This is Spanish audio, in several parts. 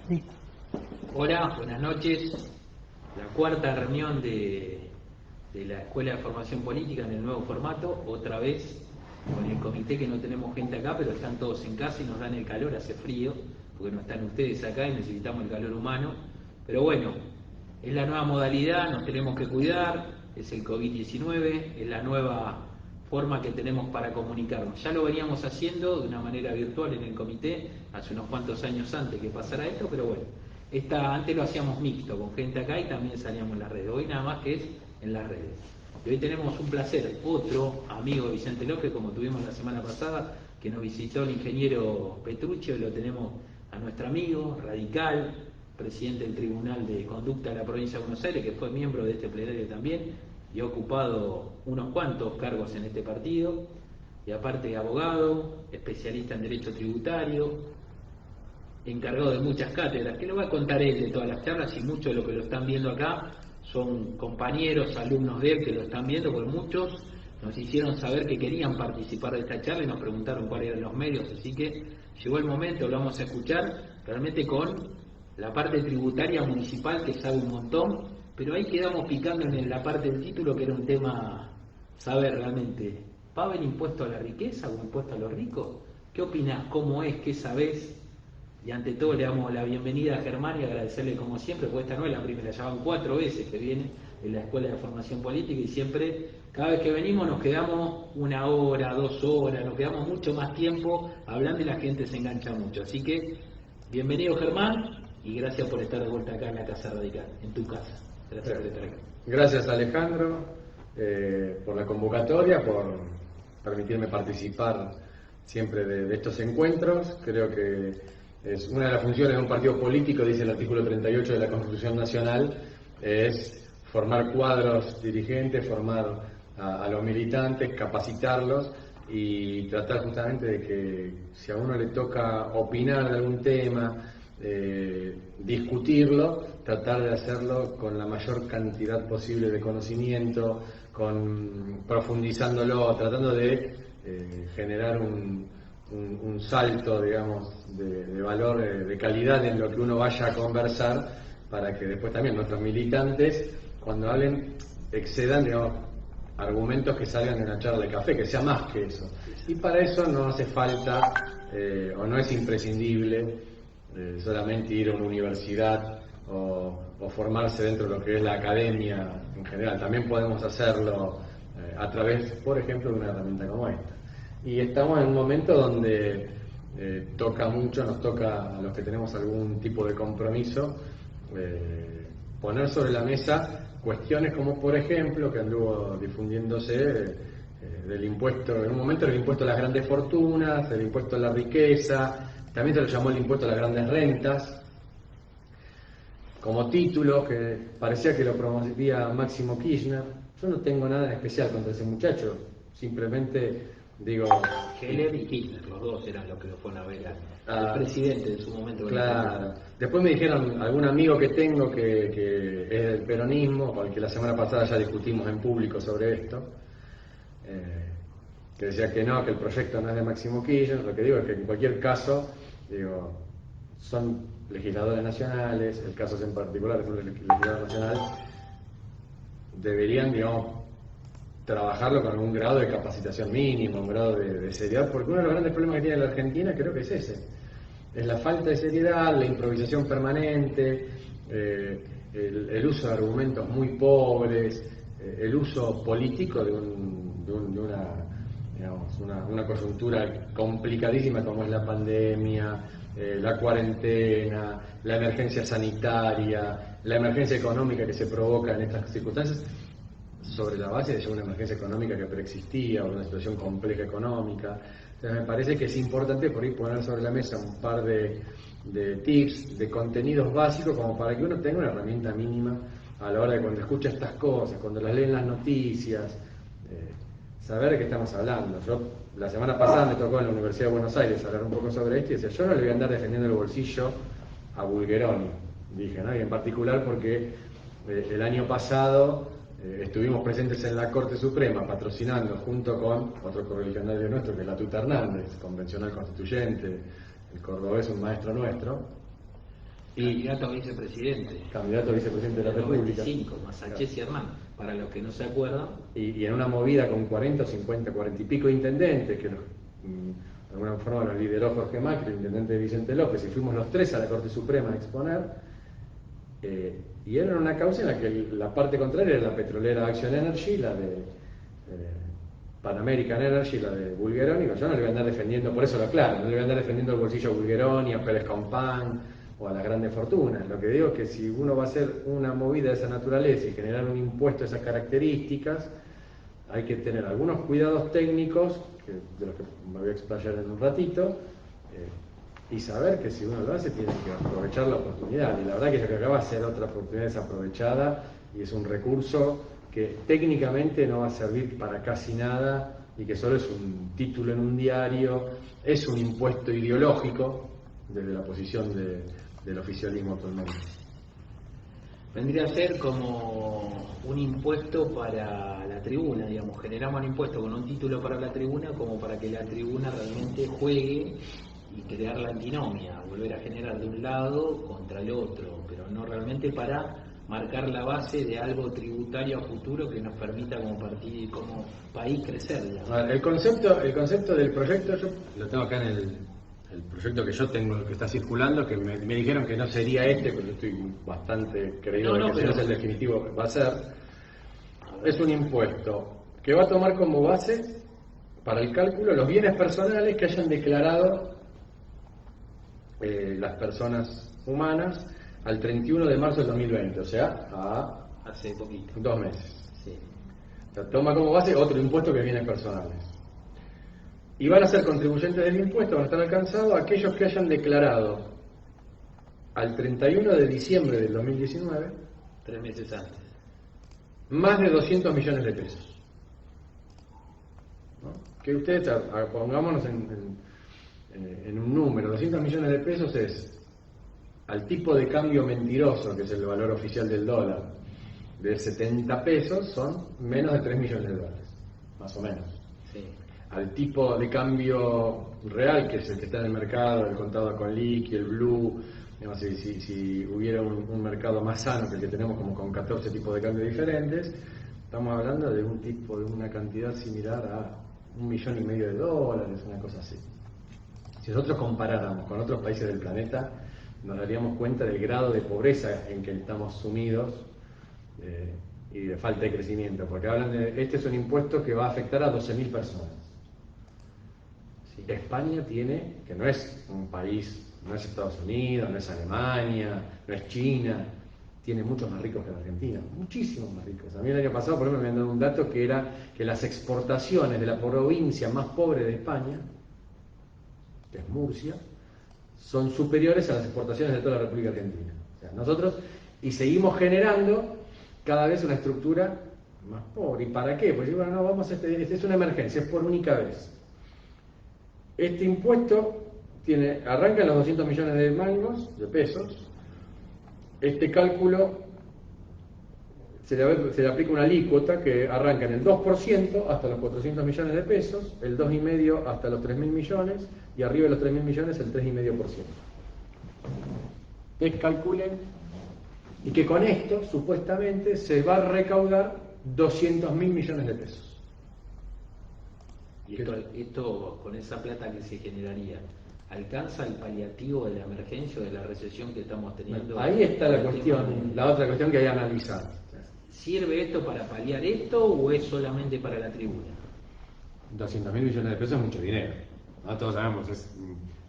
Sí. Hola, buenas noches. La cuarta reunión de la Escuela de Formación Política en el nuevo formato, otra vez con el comité, que no tenemos gente acá, pero están todos en casa y nos dan el calor, hace frío, porque no están ustedes acá y necesitamos el calor humano. Pero bueno, es la nueva modalidad, nos tenemos que cuidar, es el COVID-19, es la nueva forma que tenemos para comunicarnos. Ya lo veníamos haciendo de una manera virtual en el comité, hace unos cuantos años antes que pasara esto, pero bueno, antes lo hacíamos mixto, con gente acá y también salíamos en las redes. Hoy nada más que es en las redes. Y hoy tenemos un placer, otro amigo Vicente López, como tuvimos la semana pasada, que nos visitó el ingeniero Petrucci. Hoy lo tenemos a nuestro amigo radical, presidente del Tribunal de Conducta de la Provincia de Buenos Aires, que fue miembro de este plenario también y ha ocupado unos cuantos cargos en este partido, y aparte de abogado, especialista en derecho tributario, encargado de muchas cátedras, que lo va a contar él de todas las charlas, y muchos de los que lo están viendo acá son compañeros, alumnos de él que lo están viendo, porque muchos nos hicieron saber que querían participar de esta charla y nos preguntaron cuáles eran los medios, así que llegó el momento, lo vamos a escuchar realmente con la parte tributaria municipal, que sabe un montón, pero ahí quedamos picando en la parte del título, que era un tema, saber realmente, ¿va a haber impuesto a la riqueza o impuesto a los ricos? ¿Qué opinas? ¿Cómo es? ¿Qué sabés? Y ante todo le damos la bienvenida a Germán y agradecerle como siempre, porque esta no es la primera, ya van 4 veces que viene en la Escuela de Formación Política, y siempre, cada vez que venimos nos quedamos 1 hora, 2 horas, nos quedamos mucho más tiempo hablando y la gente se engancha mucho. Así que, bienvenido Germán, y gracias por estar de vuelta acá en la Casa Radical, en tu casa. Gracias por estar acá. Gracias Alejandro por la convocatoria, por permitirme participar siempre de estos encuentros. Creo que es una de las funciones de un partido político, dice el artículo 38 de la Constitución Nacional, es formar cuadros dirigentes, formar a los militantes, capacitarlos y tratar justamente de que si a uno le toca opinar de algún tema, discutirlo, tratar de hacerlo con la mayor cantidad posible de conocimiento, profundizándolo, tratando de generar un salto, digamos, de valor, de calidad en lo que uno vaya a conversar, para que después también nuestros militantes, cuando hablen, excedan, digamos, argumentos que salgan de una charla de café, que sea más que eso. Y para eso no hace falta, o no es imprescindible, solamente ir a una universidad o formarse dentro de lo que es la academia en general. También podemos hacerlo a través, por ejemplo, de una herramienta como esta. Y estamos en un momento donde nos toca a los que tenemos algún tipo de compromiso, poner sobre la mesa cuestiones como, por ejemplo, que anduvo difundiéndose del impuesto, en un momento el impuesto a las grandes fortunas, el impuesto a la riqueza, también se lo llamó el impuesto a las grandes rentas, como título que parecía que lo promovía Máximo Kirchner. Yo no tengo nada en especial contra ese muchacho, simplemente digo... Heller y Kirchner, los dos eran los que lo fueron a ver al presidente de su momento. Claro. Después me dijeron algún amigo que tengo que es del peronismo, porque la semana pasada ya discutimos en público sobre esto, que decía que no, que el proyecto no es de Máximo Kirchner. Lo que digo es que en cualquier caso, digo, son legisladores nacionales, el caso es en particular es un legislador nacional, deberían, digamos, trabajarlo con un grado de capacitación mínimo, un grado de seriedad, porque uno de los grandes problemas que tiene la Argentina creo que es ese, es la falta de seriedad, la improvisación permanente, el uso de argumentos muy pobres, el uso político de una coyuntura complicadísima como es la pandemia, la cuarentena, la emergencia sanitaria, la emergencia económica que se provoca en estas circunstancias, sobre la base de ya una emergencia económica que preexistía, o una situación compleja económica. Entonces me parece que es importante por ahí poner sobre la mesa un par de tips, de contenidos básicos, como para que uno tenga una herramienta mínima a la hora de cuando escucha estas cosas, cuando las lee en las noticias, saber de qué estamos hablando. Yo la semana pasada me tocó en la Universidad de Buenos Aires hablar un poco sobre esto y decía, yo no le voy a andar defendiendo el bolsillo a Bulgeroni, dije, ¿no? Y en particular porque el año pasado estuvimos presentes en la Corte Suprema patrocinando junto con otro correligionario nuestro que es la Tuta Hernández, convencional constituyente, el cordobés, un maestro nuestro, Candidato a vicepresidente. Candidato a vicepresidente de la República. 95, más Sánchez y Hernán, para los que no se acuerdan. Y en una movida con 40 o 50, 40 y pico intendentes, que de alguna forma los lideró Jorge Macri, el intendente de Vicente López, y fuimos los tres a la Corte Suprema a exponer, y era una causa en la que la parte contraria era la petrolera Action Energy, la de Pan American Energy, la de Bulgeroni. Yo no le voy a andar defendiendo, por eso lo aclaro, no le voy a andar defendiendo el bolsillo a Bulgeroni, a Pérez Compán o a las grandes fortunas. Lo que digo es que si uno va a hacer una movida de esa naturaleza y generar un impuesto de esas características, hay que tener algunos cuidados técnicos, de los que me voy a explayar en un ratito, y saber que si uno lo hace tiene que aprovechar la oportunidad. Y la verdad que lo que acaba de ser otra oportunidad desaprovechada, y es un recurso que técnicamente no va a servir para casi nada y que solo es un título en un diario, es un impuesto ideológico desde la posición del oficialismo actualmente. Vendría a ser como un impuesto para la tribuna, digamos, generamos un impuesto con un título para la tribuna como para que la tribuna realmente juegue y crear la antinomia, volver a generar de un lado contra el otro, pero no realmente para marcar la base de algo tributario a futuro que nos permita como como país crecer, digamos. El concepto del proyecto, yo lo tengo acá en el proyecto que yo tengo, que está circulando, que me dijeron que no sería este, pero yo estoy bastante creído de que si no es el definitivo va a ser. Es un impuesto que va a tomar como base para el cálculo los bienes personales que hayan declarado las personas humanas al 31 de marzo del 2020, o sea, hace poquito. 2 meses. Sí. O sea, toma como base otro impuesto que bienes personales. Y van a ser contribuyentes del impuesto, van a estar alcanzados aquellos que hayan declarado al 31 de diciembre del 2019, 3 meses antes, más de 200 millones de pesos. ¿No? Que ustedes, pongámonos en un número, 200 millones de pesos es, al tipo de cambio mentiroso, que es el valor oficial del dólar, de 70 pesos, son menos de 3 millones de dólares, más o menos. Sí. Al tipo de cambio real, que es el que está en el mercado, el contado con liqui, el blue, digamos, si hubiera un mercado más sano que el que tenemos, como con 14 tipos de cambio diferentes, estamos hablando de un tipo, de una cantidad similar a $1,5 millones de dólares, una cosa así. Si nosotros comparáramos con otros países del planeta, nos daríamos cuenta del grado de pobreza en que estamos sumidos y de falta de crecimiento, porque hablan de, este es un impuesto que va a afectar a 12.000 personas. Sí. España tiene, que no es un país, no es Estados Unidos, no es Alemania, no es China, tiene muchos más ricos que la Argentina, muchísimos más ricos. A mí el año pasado, por ejemplo, me habían dado un dato que era que las exportaciones de la provincia más pobre de España, que es Murcia, son superiores a las exportaciones de toda la República Argentina. O sea, nosotros, y seguimos generando cada vez una estructura más pobre. ¿Y para qué? Pues bueno, no, vamos este es una emergencia, es por única vez. Este impuesto arranca en los 200 millones de mangos, de pesos. Este cálculo se le aplica una alícuota que arranca en el 2% hasta los 400 millones de pesos, el 2,5% hasta los 3.000 millones, y arriba de los 3.000 millones el 3,5%. Calculen, y que con esto, supuestamente, se va a recaudar 200.000 millones de pesos. Y esto, con esa plata que se generaría, ¿alcanza el paliativo de la emergencia o de la recesión que estamos teniendo? Bueno, ahí está la cuestión, la otra cuestión que hay que analizar. ¿Sirve esto para paliar esto o es solamente para la tribuna? 200.000 millones de pesos es mucho dinero. ¿No? Todos sabemos,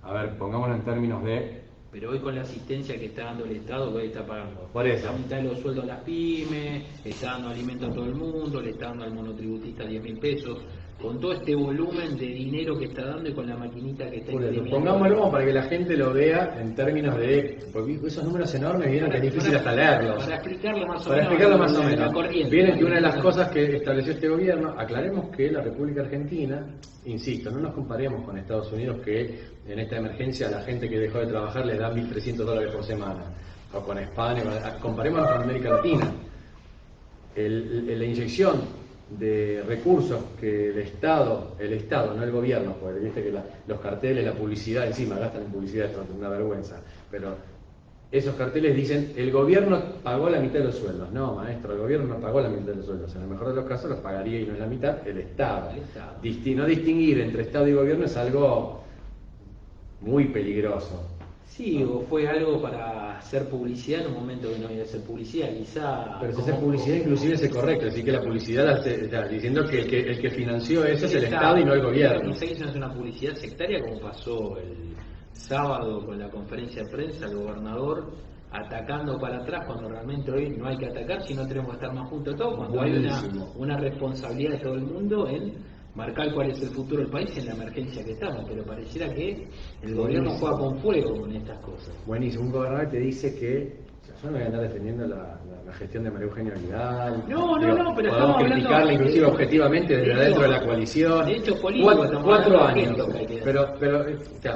a ver, pongámoslo en términos de... Pero hoy con la asistencia que está dando el Estado, que hoy está pagando por eso, la mitad de los sueldos a las pymes, está dando alimento a todo el mundo, le está dando al monotributista 10.000 pesos, con todo este volumen de dinero que está dando y con la maquinita que está imprimiendo. Pongámoslo para que la gente lo vea en términos de... Porque esos números enormes vienen que es difícil hasta leerlos. Para explicarlo más o menos. Para explicarlo más o menos. Corriente, viene que una de las cosas que estableció este gobierno, aclaremos que la República Argentina, insisto, no nos comparemos con Estados Unidos, que en esta emergencia a la gente que dejó de trabajar les da $1.300 por semana, o con España, comparémonos con América Latina. La inyección de recursos que el Estado, no el gobierno, porque viste que los carteles, la publicidad encima gastan en publicidad, esto es una vergüenza, pero esos carteles dicen, el gobierno pagó la mitad de los sueldos. No, maestro, el gobierno no pagó la mitad de los sueldos. En el mejor de los casos los pagaría, y no es la mitad, el Estado. No distinguir entre Estado y gobierno es algo muy peligroso. Sí, o fue algo para hacer publicidad en un momento que no iba a hacer publicidad, quizá. Pero si hacer publicidad inclusive es correcto, así que la publicidad está diciendo que el que financió eso es el Estado y no el gobierno. No sé si no es una publicidad sectaria como pasó el sábado con la conferencia de prensa, el gobernador atacando para atrás cuando realmente hoy no hay que atacar, sino tenemos que estar más juntos todos, cuando hay una responsabilidad de todo el mundo en marcar cuál es el futuro del país en la emergencia que estamos, pero pareciera que el gobierno juega con fuego con estas cosas. Buenísimo, un gobernador te dice que, yo no voy a andar defendiendo la gestión de María Eugenia Vidal, no, pero podemos criticarla inclusive objetivamente desde adentro de la coalición. De hecho, político, 4 años, pero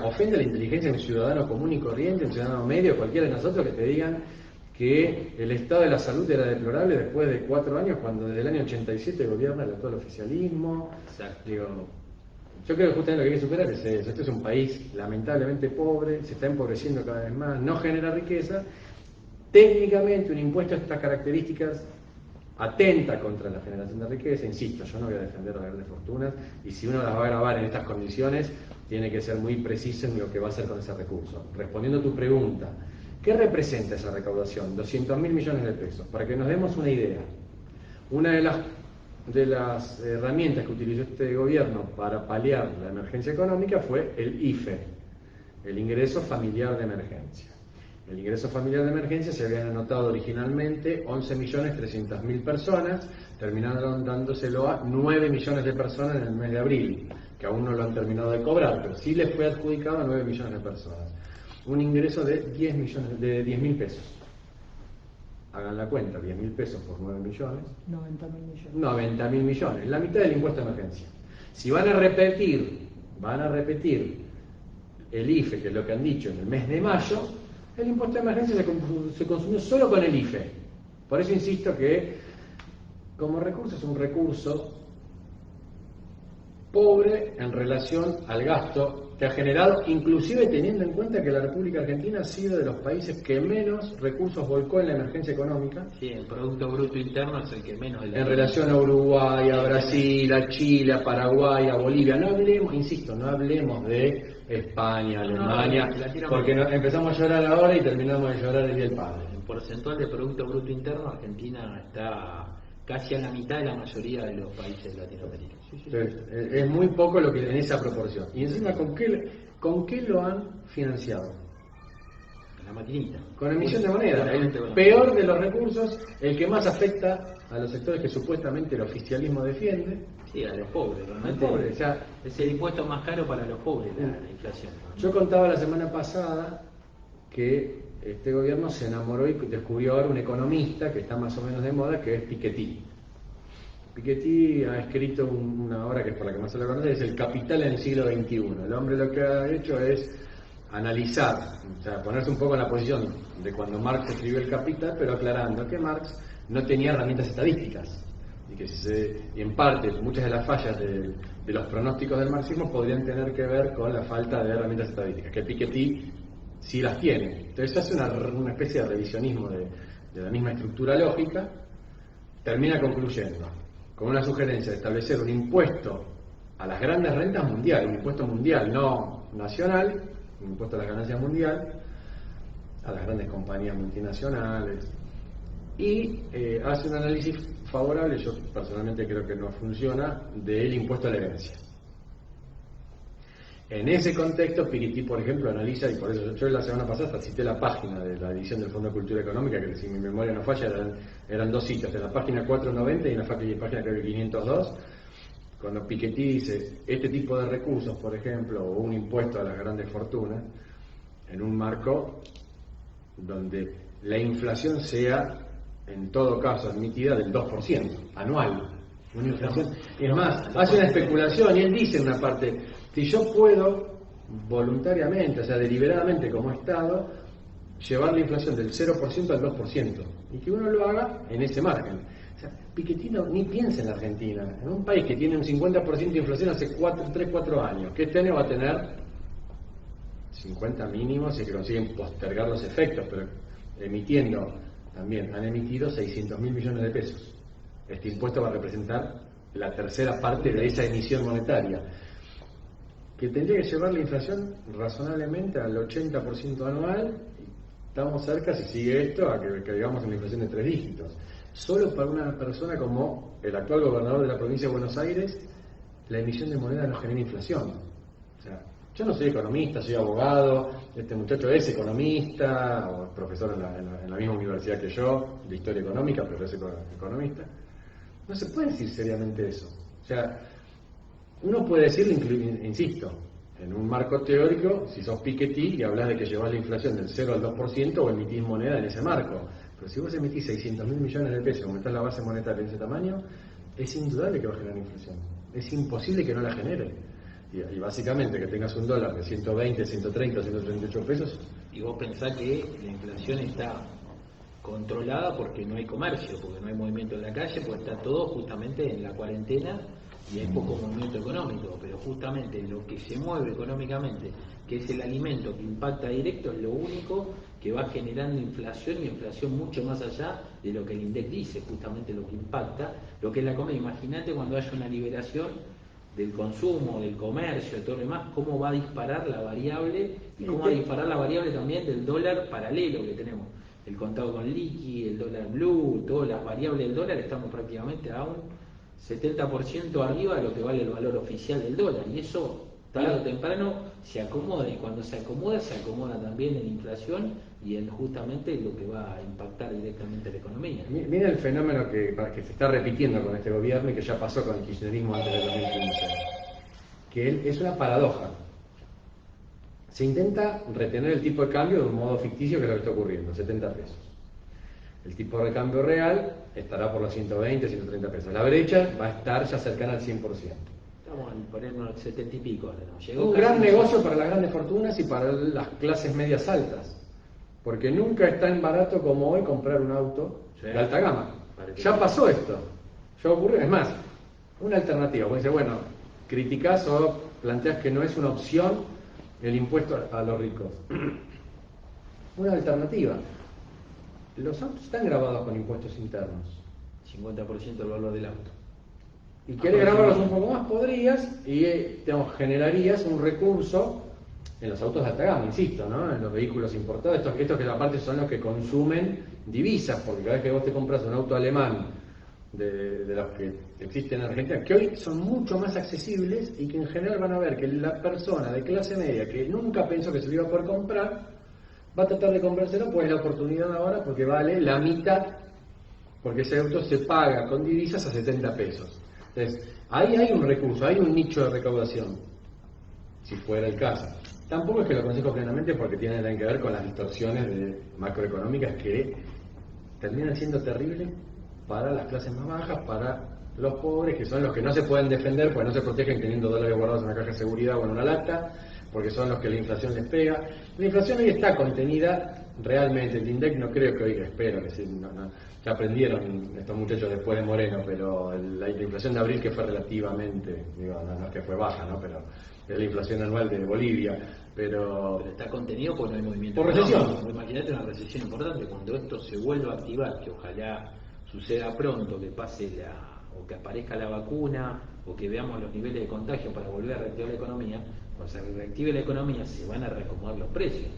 ofende la inteligencia de un ciudadano común y corriente, un ciudadano medio, cualquiera de nosotros, que te digan que el estado de la salud era deplorable después de 4 años, cuando desde el año 87 gobierna el actual oficialismo. Digo, yo creo que justamente lo que hay que superar es eso. Este es un país lamentablemente pobre, se está empobreciendo cada vez más, no genera riqueza. Técnicamente un impuesto de estas características atenta contra la generación de riqueza. Insisto, yo no voy a defender las grandes fortunas, y si uno las va a grabar en estas condiciones, tiene que ser muy preciso en lo que va a hacer con ese recurso. Respondiendo a tu pregunta, ¿qué representa esa recaudación? 200.000 millones de pesos. Para que nos demos una idea, una de las herramientas que utilizó este gobierno para paliar la emergencia económica fue el IFE, el ingreso familiar de emergencia. El ingreso familiar de emergencia se habían anotado originalmente 11.300.000 personas, terminaron dándoselo a 9 millones de personas en el mes de abril, que aún no lo han terminado de cobrar, pero sí les fue adjudicado a 9 millones de personas. Un ingreso de 10.000 pesos. Hagan la cuenta, 10.000 pesos por 9 millones. 90.000 millones, la mitad del impuesto de emergencia. Si van a repetir el IFE, que es lo que han dicho, en el mes de mayo, el impuesto de emergencia se consumió solo con el IFE. Por eso insisto que como recurso es un recurso pobre en relación al gasto que ha generado, inclusive teniendo en cuenta que la República Argentina ha sido de los países que menos recursos volcó en la emergencia económica. Sí, el Producto Bruto Interno es el que menos. En relación a Uruguay, a Brasil, a Chile, a Paraguay, a Bolivia. No hablemos, insisto, no hablemos de España, Alemania, porque empezamos a llorar ahora y terminamos de llorar el Día del Padre. En porcentual de Producto Bruto Interno, Argentina está casi a la mitad de la mayoría de los países de Latinoamérica. Es muy poco lo que en esa proporción. Y encima, ¿con qué lo han financiado? Con la maquinita. Con emisión de moneda. El peor de los recursos, el que más afecta a los sectores que supuestamente el oficialismo defiende. Sí, a los pobres, realmente. O sea, es el impuesto más caro para los pobres, la inflación. Yo contaba la semana pasada que este gobierno se enamoró y descubrió ahora un economista que está más o menos de moda, que es Piketty. Piketty ha escrito una obra que es por la que más se lo conoce, es El Capital en el siglo XXI. El hombre lo que ha hecho es analizar, o sea, ponerse un poco en la posición de cuando Marx escribió El Capital, pero aclarando que Marx no tenía herramientas estadísticas. Y que y en parte muchas de las fallas de los pronósticos del marxismo podrían tener que ver con la falta de herramientas estadísticas, que Piketty sí las tiene. Entonces hace una especie de revisionismo de la misma estructura lógica, termina concluyendo con una sugerencia de establecer un impuesto a las grandes rentas mundial, un impuesto mundial, no nacional, un impuesto a las ganancias mundial, a las grandes compañías multinacionales, y hace un análisis favorable, yo personalmente creo que no funciona, del impuesto a la herencia. En ese contexto, Piketty, por ejemplo, analiza, y por eso yo la semana pasada cité la página de la edición del Fondo de Cultura Económica, que si mi memoria no falla, eran 2 citas, de la página 490 y en la página creo que 502, cuando Piketty dice, este tipo de recursos, por ejemplo, o un impuesto a las grandes fortunas, en un marco donde la inflación sea, en todo caso, admitida del 2% anual. Una inflación. Y es más, hace una especulación y él dice en una parte, si yo puedo voluntariamente, o sea, deliberadamente como Estado, llevar la inflación del 0% al 2%, y que uno lo haga en ese margen. O sea, Piketty ni piensa en la Argentina, en un país que tiene un 50% de inflación hace 3-4 años, que este año va a tener 50 mínimos y que consiguen postergar los efectos, pero emitiendo, también han emitido 600.000 millones de pesos. Este impuesto va a representar la tercera parte de esa emisión monetaria, que tendría que llevar la inflación razonablemente al 80% anual. Estamos cerca, si sigue esto, a que caigamos en la inflación de 3 dígitos. Solo para una persona como el actual gobernador de la provincia de Buenos Aires, la emisión de moneda no genera inflación. O sea, yo no soy economista, soy abogado, este muchacho es economista, o profesor en la misma universidad que yo, de historia económica, pero es economista. No se puede decir seriamente eso. O sea, uno puede decirlo, insisto, en un marco teórico, si sos Piketty y hablas de que llevas la inflación del 0 al 2% o emitís moneda en ese marco. Pero si vos emitís 600.000 millones de pesos, aumentás la base monetaria de ese tamaño, es indudable que va a generar inflación. Es imposible que no la genere. Y básicamente que tengas un dólar de 120, 130, 138 pesos. Y vos pensás que la inflación está controlada porque no hay comercio, porque no hay movimiento en la calle, pues está todo justamente en la cuarentena y hay poco movimiento económico, pero justamente lo que se mueve económicamente, que es el alimento que impacta directo, es lo único que va generando inflación, y inflación mucho más allá de lo que el INDEC dice, justamente lo que impacta, lo que es la comida. Imagínate cuando haya una liberación del consumo, del comercio, de todo lo demás, cómo va a disparar la variable, y cómo va a disparar la variable también del dólar paralelo que tenemos. El contado con liqui, el dólar blue, todas las variables del dólar, estamos prácticamente a un 70% arriba de lo que vale el valor oficial del dólar, y eso tarde o temprano se acomoda, y cuando se acomoda también en inflación y en justamente lo que va a impactar directamente la economía. Mira el fenómeno que se está repitiendo con este gobierno y que ya pasó con el kirchnerismo antes del 2015, que es una paradoja. Se intenta retener el tipo de cambio de un modo ficticio, que es lo que está ocurriendo, 70 pesos. El tipo de cambio real estará por los 120, 130 pesos. La brecha va a estar ya cercana al 100%. Estamos en ponernos 70 y pico ahora, ¿no? Llegó un gran negocio para las grandes fortunas y para las clases medias altas, porque nunca es tan barato como hoy comprar un auto de alta gama. Ya pasó esto, ya ocurrió. Es más, una alternativa, vos dices, bueno, criticás o planteás que no es una opción el impuesto a los ricos. Una alternativa. Los autos están grabados con impuestos internos. 50% del valor del auto. Y querés grabarlos un poco más, podrías, y generarías un recurso en los autos de alta gama, insisto, ¿no? En los vehículos importados, estos que aparte son los que consumen divisas, porque cada vez que vos te compras un auto alemán de los que existen en Argentina, que hoy son mucho más accesibles y que en general van a ver que la persona de clase media que nunca pensó que se lo iba a poder comprar, va a tratar de comprárselo, pues es la oportunidad ahora, porque vale la mitad, porque ese auto se paga con divisas a 70 pesos. Entonces, ahí hay un recurso, hay un nicho de recaudación, si fuera el caso. Tampoco es que lo aconsejo plenamente porque tienen que ver con las distorsiones macroeconómicas que terminan siendo terribles para las clases más bajas, para los pobres, que son los que no se pueden defender, pues no se protegen teniendo dólares guardados en una caja de seguridad o en una lata, porque son los que la inflación les pega. La inflación hoy está contenida realmente. El INDEC no creo que hoy, espero que sí, ya aprendieron estos muchachos después de Moreno, pero la inflación de abril, que fue relativamente, digo, no es que fue baja, ¿no? Pero es la inflación anual de Bolivia, pero está contenido porque no hay movimiento. Por recesión. Imagínate una recesión importante, cuando esto se vuelva a activar, que ojalá suceda pronto, que pase o que aparezca la vacuna, o que veamos los niveles de contagio para volver a reactivar la economía. Cuando se reactive la economía se van a reacomodar los precios,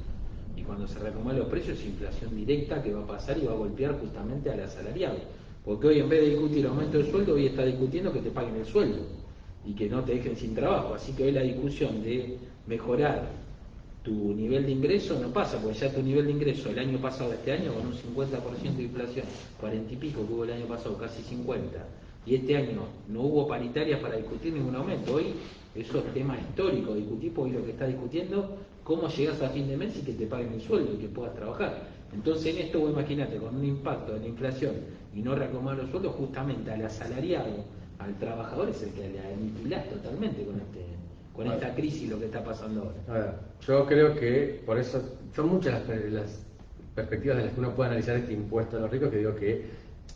y cuando se reacomodan los precios es inflación directa que va a pasar y va a golpear justamente al asalariado, porque hoy en vez de discutir aumento de sueldo, hoy está discutiendo que te paguen el sueldo y que no te dejen sin trabajo. Así que hoy la discusión de mejorar tu nivel de ingreso no pasa, porque ya tu nivel de ingreso el año pasado, este año, con un 50% de inflación, 40 y pico que hubo el año pasado, casi 50, y este año no hubo paritarias para discutir ningún aumento. Hoy eso es tema histórico, discutir, porque lo que está discutiendo, cómo llegas a fin de mes y que te paguen el sueldo y que puedas trabajar. Entonces en esto, vos imagínate, con un impacto de la inflación y no reacomodar los sueldos, justamente al asalariado, al trabajador, es el que le aniquilás totalmente con esta crisis, lo que está pasando ahora. Yo creo que por eso son muchas las perspectivas de las que uno puede analizar este impuesto a los ricos, que digo que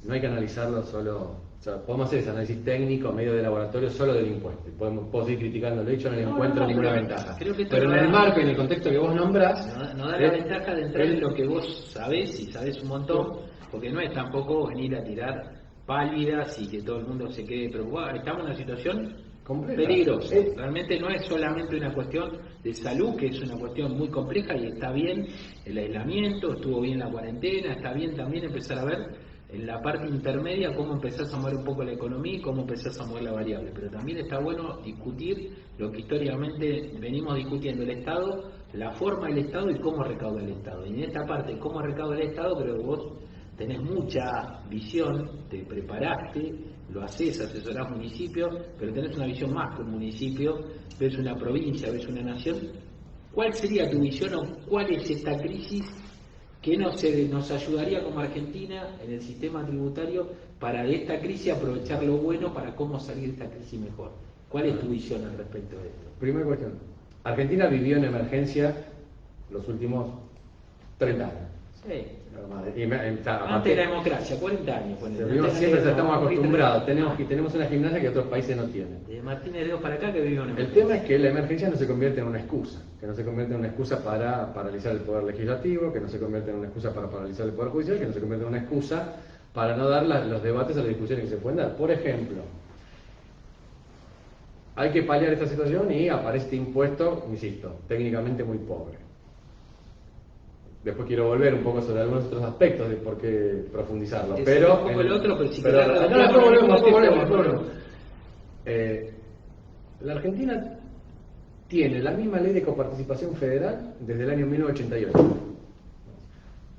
no hay que analizarlo solo, o sea, podemos hacer ese análisis técnico, medio de laboratorio, solo del impuesto. Puedo seguir criticando el hecho, no le encuentro ninguna ventaja. Pero en el marco y en el contexto que vos nombrás... No da la ventaja de entrar en lo que vos sabés, y sabés un montón, porque no es tampoco venir a tirar pálidas y que todo el mundo se quede preocupado. Estamos en una situación compleja, peligrosa. Realmente no es solamente una cuestión de salud, que es una cuestión muy compleja, y está bien el aislamiento, estuvo bien la cuarentena, está bien también empezar a ver en la parte intermedia cómo empezás a mover un poco la economía y cómo empezás a mover la variable. Pero también está bueno discutir lo que históricamente venimos discutiendo, el Estado, la forma del Estado y cómo recauda el Estado. Y en esta parte, cómo recauda el Estado, creo que vos tenés mucha visión, te preparaste, lo haces, asesorás municipios, pero tenés una visión más que un municipio, ves una provincia, ves una nación. ¿Cuál sería tu visión o cuál es esta crisis que nos ayudaría como Argentina en el sistema tributario para de esta crisis aprovechar lo bueno para cómo salir de esta crisis mejor? ¿Cuál es tu visión al respecto de esto? Primera cuestión. Argentina vivió en emergencia los últimos 30 años. Sí. Antes de la democracia, 40 años. Siempre estamos acostumbrados, tenemos una gimnasia que otros países no tienen. De Martínez de Oz para acá que vivimos en El tema es que la emergencia no se convierte en una excusa, que no se convierte en una excusa para paralizar el poder legislativo, que no se convierte en una excusa para paralizar el poder judicial, que no se convierte en una excusa para no dar los debates o las discusiones que se pueden dar. Por ejemplo, hay que paliar esta situación y aparece este impuesto, insisto, técnicamente muy pobre. Después quiero volver un poco sobre algunos otros aspectos de por qué profundizarlo. Pero un poco el otro, pero si volvemos. La Argentina tiene la misma ley de coparticipación federal desde el año 1988.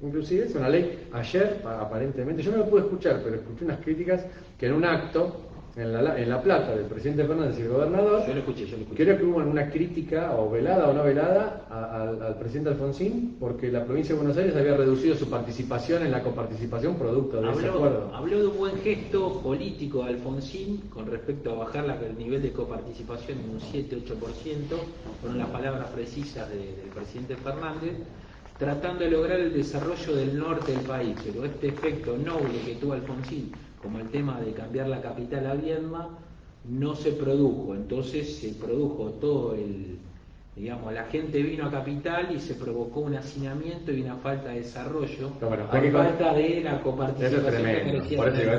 Inclusive es una ley, ayer aparentemente, yo no lo pude escuchar, pero escuché unas críticas que en un acto en La Plata del presidente Fernández y el gobernador, yo lo escuché. Creo que hubo una crítica, o velada o no velada, al presidente Alfonsín, porque la provincia de Buenos Aires había reducido su participación en la coparticipación producto de ese acuerdo. Habló de un buen gesto político de Alfonsín con respecto a bajar el nivel de coparticipación en un 7-8%, fueron las palabras precisas del presidente Fernández, tratando de lograr el desarrollo del norte del país. Pero este efecto noble que tuvo Alfonsín, como el tema de cambiar la capital a Viedma, no se produjo. Entonces se produjo todo la gente vino a capital y se provocó un hacinamiento y una falta de desarrollo, falta de la coparticipación. Eso es tremendo. Por eso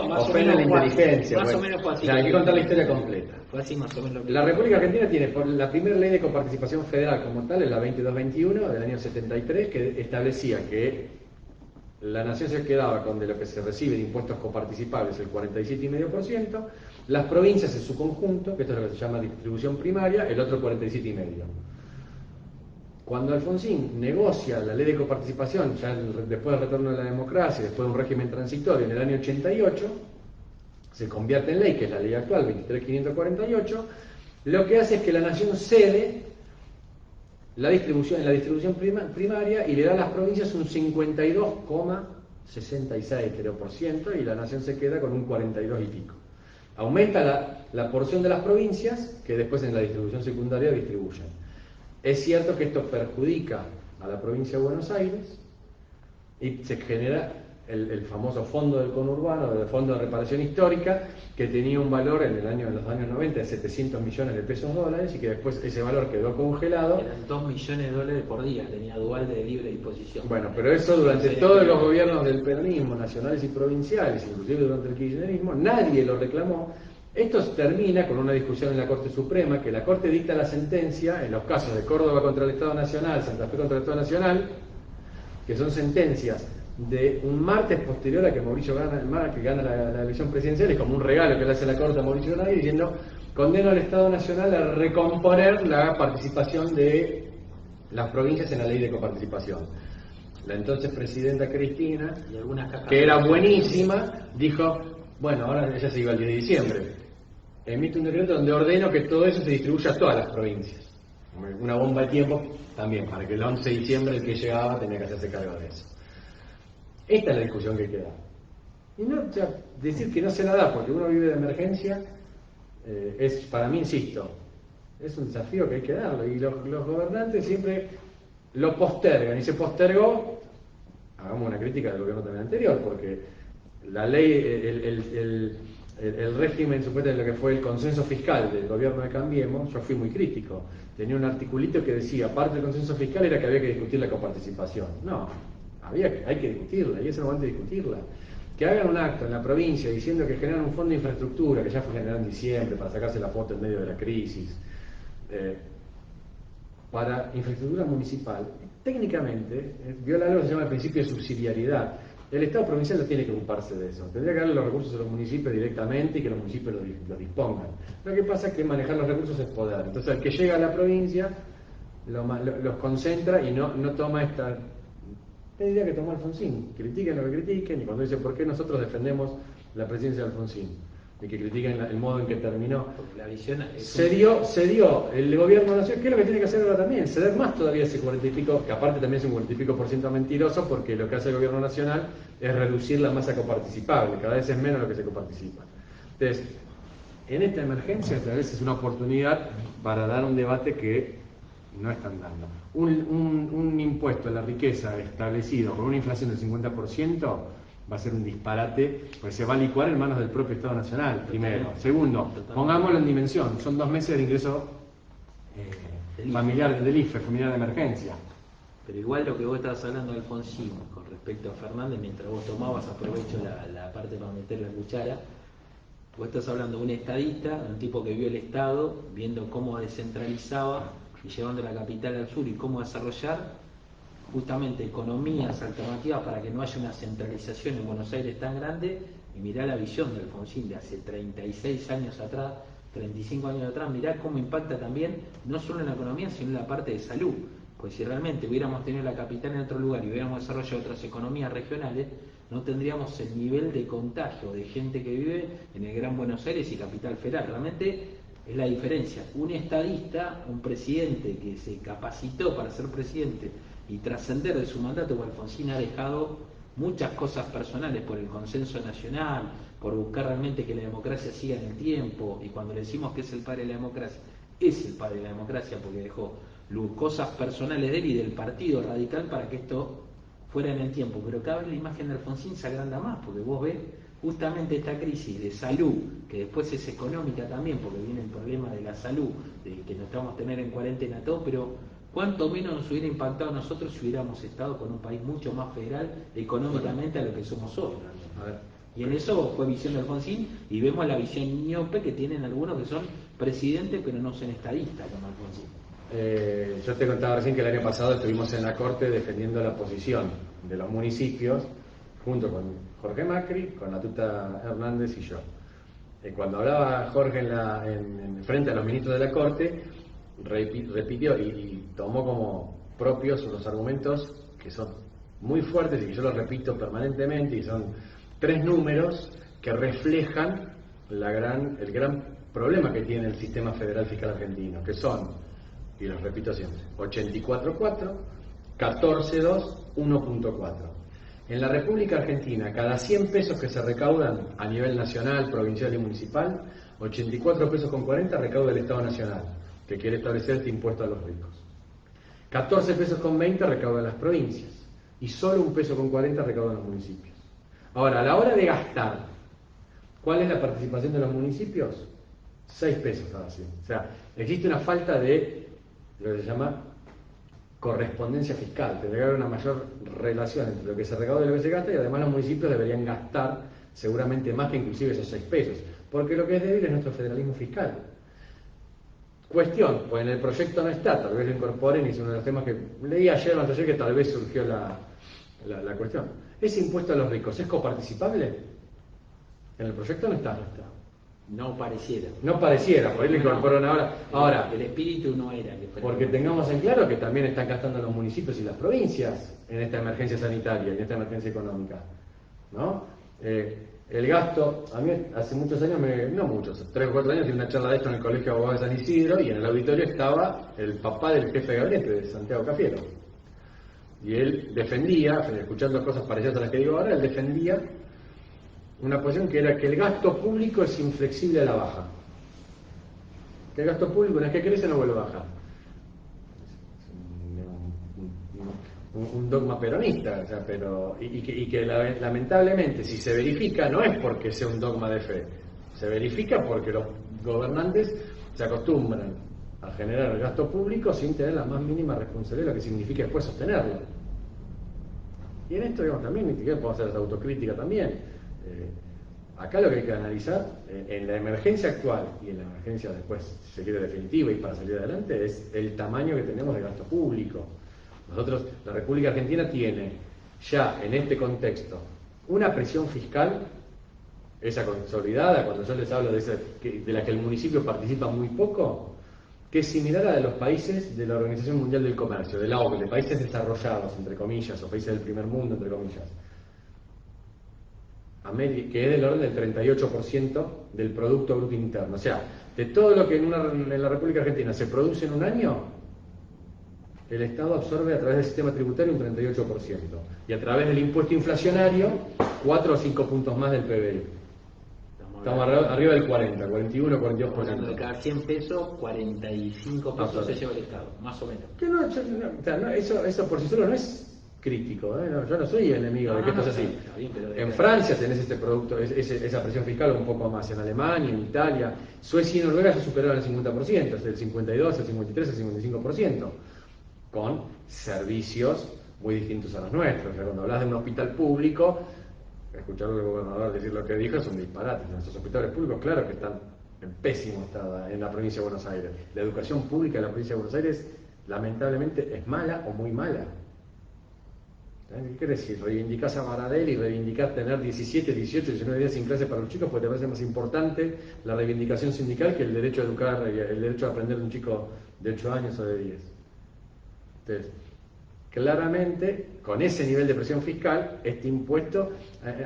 más o menos la inteligencia. Más o menos fue así. Hay que contar la historia completa. Fue así más o menos. La República Argentina tiene la primera ley de coparticipación federal como tal, es la 2221 del año 73, que establecía que la nación se quedaba con de lo que se recibe de impuestos coparticipables el 47,5%, las provincias en su conjunto, que esto es lo que se llama distribución primaria, el otro 47,5%. Cuando Alfonsín negocia la ley de coparticipación, ya después del retorno de la democracia, después de un régimen transitorio en el año 88, se convierte en ley, que es la ley actual, 23.548, lo que hace es que la nación cede la distribución primaria y le da a las provincias un 52,66% y la nación se queda con un 42 y pico. Aumenta la porción de las provincias que después en la distribución secundaria distribuyen. Es cierto que esto perjudica a la provincia de Buenos Aires y se genera el famoso fondo del conurbano, el fondo de reparación histórica, que tenía un valor en los años 90 de 700 millones de pesos dólares y que después ese valor quedó congelado. Eran 2 millones de dólares por día, tenía dual de libre disposición. Bueno, pero eso durante todos los gobiernos del peronismo, nacionales y provinciales, inclusive durante el kirchnerismo, nadie lo reclamó. Esto termina con una discusión en la Corte Suprema, que la Corte dicta la sentencia en los casos de Córdoba contra el Estado Nacional, Santa Fe contra el Estado Nacional, que son sentencias de un martes posterior a que Mauricio gana la elección presidencial, es como un regalo que le hace la Corte a Mauricio Donay diciendo: condeno al Estado Nacional a recomponer la participación de las provincias en la ley de coparticipación. La entonces presidenta Cristina, que era buenísima, dijo: bueno, ahora ella se iba el 10 de diciembre, emite un decreto donde ordeno que todo eso se distribuya a todas las provincias. Una bomba de tiempo también, para que el 11 de diciembre el que llegaba tenía que hacerse cargo de eso. Esta es la discusión que queda. Y no, decir que no se la da porque uno vive de emergencia es, para mí, insisto, es un desafío que hay que darlo. Y los gobernantes siempre lo postergan. Y se postergó hagamos una crítica del gobierno también anterior, porque la ley, el régimen supuestamente de lo que fue el consenso fiscal del gobierno de Cambiemos, yo fui muy crítico. Tenía un articulito que decía, parte del consenso fiscal era que había que discutir la coparticipación. No, hay que discutirla, y es el momento de discutirla. Que hagan un acto en la provincia diciendo que generan un fondo de infraestructura, que ya fue generado en diciembre, para sacarse la foto en medio de la crisis, para infraestructura municipal, técnicamente, viola algo que se llama el principio de subsidiariedad. El Estado provincial no tiene que ocuparse de eso. Tendría que darle los recursos a los municipios directamente y que los municipios lo dispongan. Lo que pasa es que manejar los recursos es poder. Entonces, el que llega a la provincia los concentra y no toma esta medida que tomó Alfonsín. Critiquen lo que critiquen, y cuando dicen por qué nosotros defendemos la presidencia de Alfonsín y que critiquen el modo en que terminó. Porque la visión se dio el gobierno nacional, ¿qué es lo que tiene que hacer ahora también? Ceder más todavía ese 40 y pico, que aparte también es un 40 y pico % mentiroso, porque lo que hace el gobierno nacional es reducir la masa coparticipable, cada vez es menos lo que se coparticipa. Entonces, en esta emergencia tal vez es una oportunidad para dar un debate que no están dando. Un impuesto a la riqueza establecido con una inflación del 50% va a ser un disparate, pues se va a licuar en manos del propio Estado Nacional, primero. Segundo, pongámoslo en dimensión, son 2 meses de ingreso familiar del IFE, familiar de emergencia. Pero igual lo que vos estabas hablando de Alfonsín con respecto a Fernández, mientras vos tomabas, aprovecho la parte para meter la cuchara, vos estás hablando de un estadista, un tipo que vio el Estado, viendo cómo descentralizaba y llevando la capital al sur y cómo desarrollar justamente economías alternativas para que no haya una centralización en Buenos Aires tan grande. Y mirá la visión de Alfonsín de hace 36 años atrás, 35 años atrás, mirá cómo impacta también no solo en la economía sino en la parte de salud. Pues si realmente hubiéramos tenido la capital en otro lugar y hubiéramos desarrollado otras economías regionales, no tendríamos el nivel de contagio de gente que vive en el Gran Buenos Aires y Capital Federal. Realmente es la diferencia. Un estadista, un presidente que se capacitó para ser presidente y trascender de su mandato, porque Alfonsín ha dejado muchas cosas personales por el consenso nacional, por buscar realmente que la democracia siga en el tiempo, y cuando le decimos que es el padre de la democracia, es el padre de la democracia porque dejó cosas personales de él y del Partido Radical para que esto fuera en el tiempo. Pero cada vez la imagen de Alfonsín se agranda más, porque vos ves justamente esta crisis de salud, que después es económica también, porque viene el problema de la salud, de que nos vamos a tener en cuarentena todo, pero cuánto menos nos hubiera impactado a nosotros si hubiéramos estado con un país mucho más federal económicamente a lo que somos hoy. A ver. Y en eso fue visión de Alfonsín, y vemos la visión ñope que tienen algunos que son presidentes pero no son estadistas como Alfonsín. Yo te contaba recién que el año pasado estuvimos en la Corte defendiendo la posición de los municipios junto con Jorge Macri, con Natuta Hernández y yo. Cuando hablaba Jorge en frente a los ministros de la Corte, repitió y tomó como propios los argumentos que son muy fuertes y que yo los repito permanentemente, y son 3 números que reflejan el gran problema que tiene el sistema federal fiscal argentino, que son, y los repito siempre, 84.4, 14.2, 1.4. En la República Argentina, cada 100 pesos que se recaudan a nivel nacional, provincial y municipal, 84 pesos con 40 recauda el Estado Nacional, que quiere establecer este impuesto a los ricos. 14 pesos con 20 recaudan las provincias, y solo 1 peso con 40 recaudan los municipios. Ahora, a la hora de gastar, ¿cuál es la participación de los municipios? 6 pesos cada 100. O sea, existe una falta de lo que se llama correspondencia fiscal. Tendría que haber una mayor relación entre lo que se recauda y lo que se gasta, y además los municipios deberían gastar seguramente más que inclusive esos 6 pesos. Porque lo que es débil es nuestro federalismo fiscal. Cuestión, pues en el proyecto no está, tal vez lo incorporen, y es uno de los temas que leí ayer o anteayer que tal vez surgió la cuestión. ¿Ese impuesto a los ricos es coparticipable? En el proyecto no está. No pareciera. No pareciera, por ahí lo incorporaron ahora. Ahora, el espíritu no era que fuera. Porque tengamos en claro que también están gastando los municipios y las provincias en esta emergencia sanitaria, en esta emergencia económica, ¿no? El gasto, a mí hace muchos años, no muchos, 3 o 4 años, di una charla de esto en el Colegio de Abogados de San Isidro, y en el auditorio estaba el papá del jefe de gabinete, de Santiago Cafiero. Y él defendía, escuchando cosas parecidas a las que digo ahora, él defendía una posición que era que el gasto público es inflexible a la baja. Que el gasto público, una vez que crece, no vuelve a bajar. un dogma peronista, o sea, pero lamentablemente, si se verifica, no es porque sea un dogma de fe, se verifica porque los gobernantes se acostumbran a generar el gasto público sin tener la más mínima responsabilidad de lo que significa después sostenerlo. Y en esto, digamos, también, ni siquiera podemos hacer esa autocrítica también. Acá lo que hay que analizar, en la emergencia actual y en la emergencia después, si se quiere, definitiva y para salir adelante, es el tamaño que tenemos de gasto público. Nosotros, la República Argentina tiene ya en este contexto una presión fiscal, esa consolidada, cuando yo les hablo de la que el municipio participa muy poco, que es similar a la de los países de la Organización Mundial del Comercio, de la OCDE, países desarrollados, entre comillas, o países del primer mundo, entre comillas, que es del orden del 38% del Producto Bruto Interno. O sea, de todo lo que en la República Argentina se produce en un año, el Estado absorbe a través del sistema tributario un 38%, y a través del impuesto inflacionario 4 o 5 puntos más del PBI. Estamos arriba del 40, 41, 42%. Hablando de cada 100 pesos, 45 pesos se lleva el Estado, más o menos. Que eso por sí solo no es crítico, ¿eh? No, yo no soy enemigo de que esto sea así. Bien, en Francia tenés este producto, esa presión fiscal un poco más, en Alemania, en Italia, Suecia y Noruega se superaron el 50%, el 52, el 53, el 55%, con servicios muy distintos a los nuestros. O sea, cuando hablas de un hospital público, escuchar al gobernador decir lo que dijo es un disparate. Nuestros hospitales públicos, claro que están en pésimo estado en la provincia de Buenos Aires. La educación pública en la provincia de Buenos Aires, lamentablemente, es mala o muy mala. ¿Qué quiere decir? Reivindicás a Baradel y reivindicás tener 17, 18, 19 días sin clase para los chicos porque te parece más importante la reivindicación sindical que el derecho a educar, el derecho a aprender de un chico de 8 años o de 10. Entonces, claramente, con ese nivel de presión fiscal, este impuesto,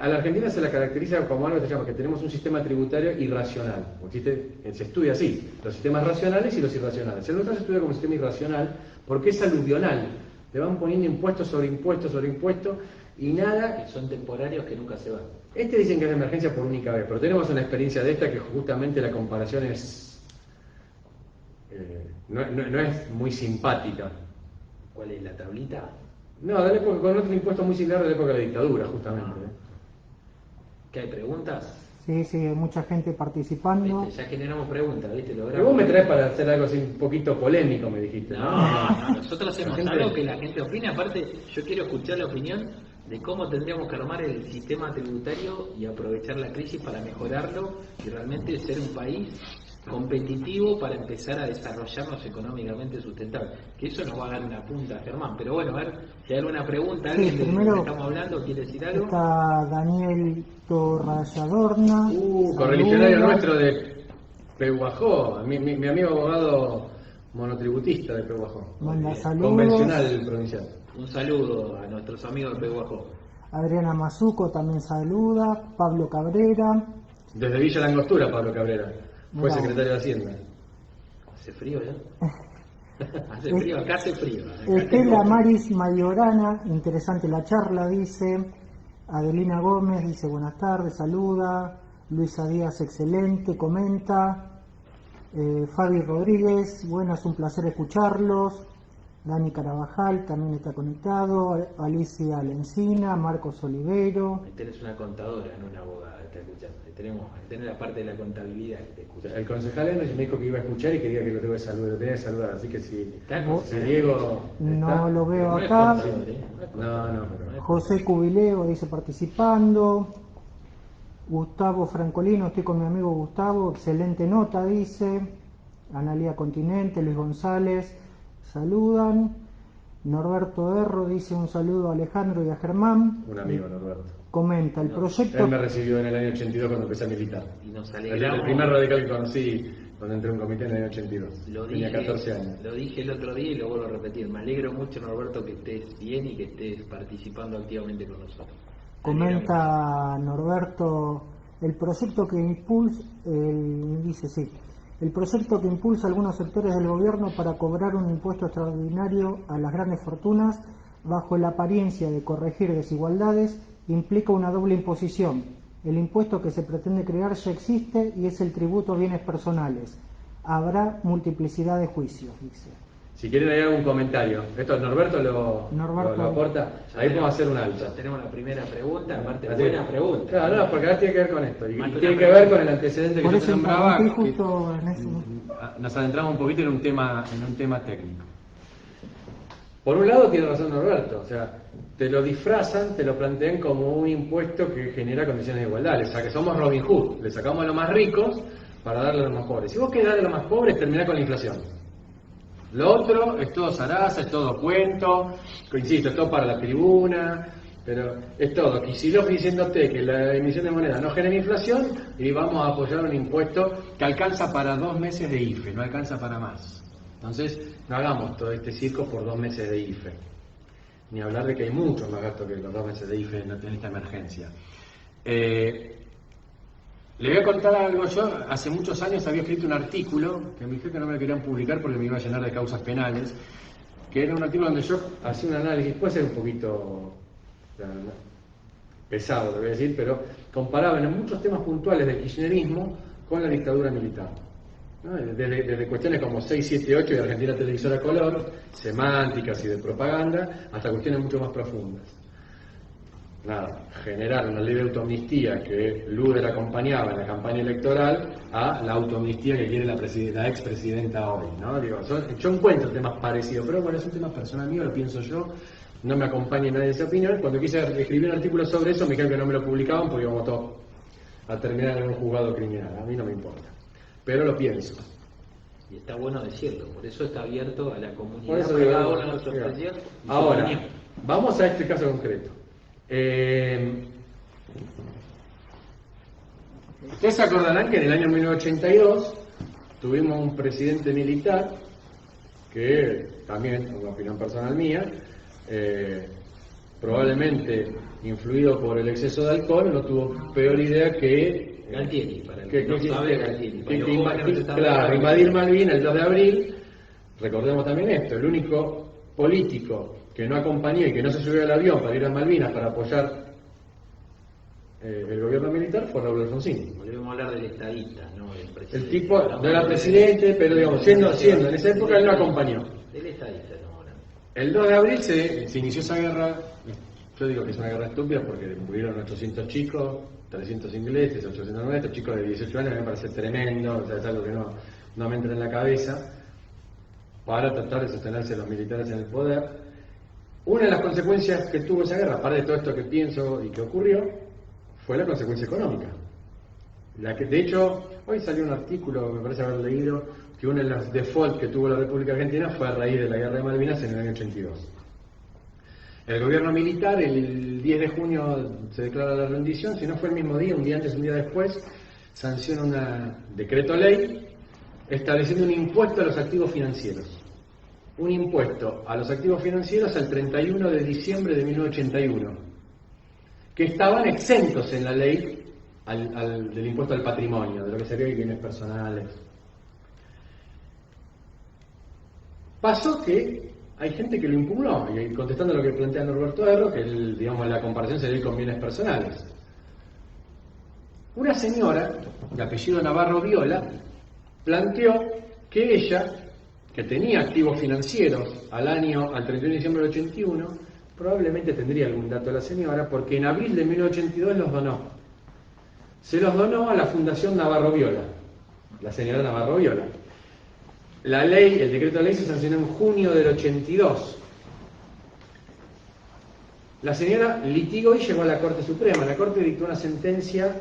a la Argentina se la caracteriza como algo que se llama que tenemos un sistema tributario irracional. Se estudia así, los sistemas racionales y los irracionales. El nuestro se estudia como sistema irracional porque es aluvional. Le van poniendo impuestos sobre impuestos sobre impuestos y nada. Que son temporarios que nunca se van. Dicen que es de emergencia por única vez, pero tenemos una experiencia de esta que justamente la comparación es no es muy simpática. ¿Cuál es la tablita? No, con otro impuesto muy similar de la época de la dictadura, justamente. ¿Qué hay preguntas? Sí, hay mucha gente participando. ¿Viste? Ya generamos preguntas, ¿viste? Pero vos me traes para hacer algo así un poquito polémico, me dijiste. No, nosotros hacemos algo que la gente opine. Aparte, yo quiero escuchar la opinión de cómo tendríamos que armar el sistema tributario y aprovechar la crisis para mejorarlo y realmente ser un país competitivo para empezar a desarrollarnos económicamente sustentable. Que eso nos va a dar una punta, Germán. Pero bueno, a ver si hay alguna pregunta, alguien de lo que estamos hablando quiere decir algo. Está Daniel Torralladorna. Correligionario nuestro de Pehuajó, mi amigo abogado monotributista de Pehuajó. Manda saludos. Convencional provincial. Un saludo a nuestros amigos de Pehuajó. Adriana Mazuco también saluda. Pablo Cabrera. Desde Villa Langostura, Pablo Cabrera. Fue secretario de Hacienda. ¿Hace frío ya? Hace frío, acá hace frío. Estela Maris Mayorana, interesante la charla, dice. Adelina Gómez dice buenas tardes, saluda. Luisa Díaz, excelente, comenta. Fabi Rodríguez, buenas, un placer escucharlos. Dani Carabajal también está conectado. Alicia Lencina, Marcos Oliveiro. Ahí tenés una contadora, no una abogada, está escuchando. Ahí tenemos la parte de la contabilidad que te escucha. El concejal me dijo que iba a escuchar y quería que lo tenga que saludar, así que si Diego no lo veo acá. No. José Cubileo dice participando. Gustavo Francolino, estoy con mi amigo Gustavo, excelente nota, dice. Analía Continente, Luis González, saludan. Norberto Erro dice un saludo a Alejandro y a Germán. Un amigo, Norberto. Comenta, el proyecto... Él me recibió en el año 82 cuando empecé a militar. Y nos el primer radical que conocí cuando entré a un comité en el año 82. Tenía 14 años. Lo dije el otro día y lo vuelvo a repetir. Me alegro mucho, Norberto, que estés bien y que estés participando activamente con nosotros. Comenta Norberto, el proyecto que impulsa, el proyecto que impulsa algunos sectores del gobierno para cobrar un impuesto extraordinario a las grandes fortunas bajo la apariencia de corregir desigualdades implica una doble imposición. El impuesto que se pretende crear ya existe y es el tributo a bienes personales. Habrá multiplicidad de juicios, dice. Si quieren hay algún comentario. Esto Norberto lo aporta. Ahí podemos hacer un alto. Tenemos la primera pregunta, aparte Así. buena pregunta. Claro, no, porque ahora tiene que ver con esto. Y Más que tiene una que ver pregunta. con el antecedente que Por yo eso te nombraba. interrumpí justo en eso. Nos adentramos un poquito en un tema técnico. Por un lado tiene razón Norberto, o sea, te lo disfrazan, te lo plantean como un impuesto que genera condiciones de igualdad. O sea, que somos Robin Hood, le sacamos a los más ricos para darle a los más pobres. Si vos querés darle a los más pobres, terminás con la inflación. Lo otro es todo zaraza, es todo cuento, insisto, es todo para la tribuna, pero es todo. Kicillof diciéndote que la emisión de moneda no genera inflación y vamos a apoyar un impuesto que alcanza para 2 meses de IFE, no alcanza para más. Entonces, no hagamos todo este circo por 2 meses de IFE. Ni hablar de que hay mucho más gasto que los 2 meses de IFE en esta emergencia. Le voy a contar algo. Yo hace muchos años había escrito un artículo que me dijeron que no me lo querían publicar porque me iba a llenar de causas penales, que era un artículo donde yo hacía un análisis, puede ser un poquito pesado, lo voy a decir, pero comparaba en muchos temas puntuales del kirchnerismo con la dictadura militar, ¿no? Desde cuestiones como 6, 7, 8 y Argentina televisora a color, semánticas y de propaganda, hasta cuestiones mucho más profundas. Nada, generar una ley de autoamnistía que Luder acompañaba en la campaña electoral a la autoamnistía que quiere la expresidenta hoy, ¿no? Digo, yo encuentro temas parecidos, pero bueno, es un tema personal mío, lo pienso yo, no me acompaña nadie de esa opinión. Cuando quise escribir un artículo sobre eso, me dijeron que no me lo publicaban porque íbamos todos a terminar en un juzgado criminal. A mí no me importa, pero lo pienso. Y está bueno decirlo, por eso está abierto a la comunidad. Por eso para digo, cada uno de nuestros precios y su ahora, opinión. vamos a este caso concreto. Ustedes se acordarán que en el año 1982 tuvimos un presidente militar que también, una opinión personal mía, probablemente influido por el exceso de alcohol, no tuvo peor idea que Galtieri, para el que no sabe, Galtieri. Claro, invadir Malvinas el 2 de abril. Recordemos también esto, el único político que no acompañó y que no se subió al avión para ir a Malvinas para apoyar el gobierno militar fue Raúl Alfonsín. Volvemos a hablar del estadista, no del presidente. El tipo no era presidente, pero digamos, siendo en esa época él no acompañó. Del estadista estamos hablando. El 2 de abril se inició esa guerra. Yo digo que es una guerra estúpida porque murieron 800 chicos, 300 ingleses, 800 nuestros, chicos de 18 años, me parece tremendo, o sea, es algo que no me entra en la cabeza, para tratar de sostenerse los militares en el poder. Una de las consecuencias que tuvo esa guerra, aparte de todo esto que pienso y que ocurrió, fue la consecuencia económica. De hecho, hoy salió un artículo, me parece haber leído, que uno de los default que tuvo la República Argentina fue a raíz de la guerra de Malvinas en el año 82. El gobierno militar, el 10 de junio se declara la rendición, si no fue el mismo día, un día antes, un día después, sanciona un decreto ley estableciendo un impuesto a los activos financieros. Un impuesto a los activos financieros al 31 de diciembre de 1981, que estaban exentos en la ley del impuesto al patrimonio, de lo que sería bienes personales. Pasó que hay gente que lo impugnó, y contestando lo que plantea Norberto Erro, que digamos la comparación sería con bienes personales. Una señora, de apellido Navarro Viola, planteó que ella, que tenía activos financieros al 31 de diciembre del 81, probablemente tendría algún dato la señora, porque en abril de 1982 los donó. Se los donó a la Fundación Navarro Viola, la señora Navarro Viola. La ley, el decreto de ley se sancionó en junio del 82. La señora litigó y llegó a la Corte Suprema. La Corte dictó una sentencia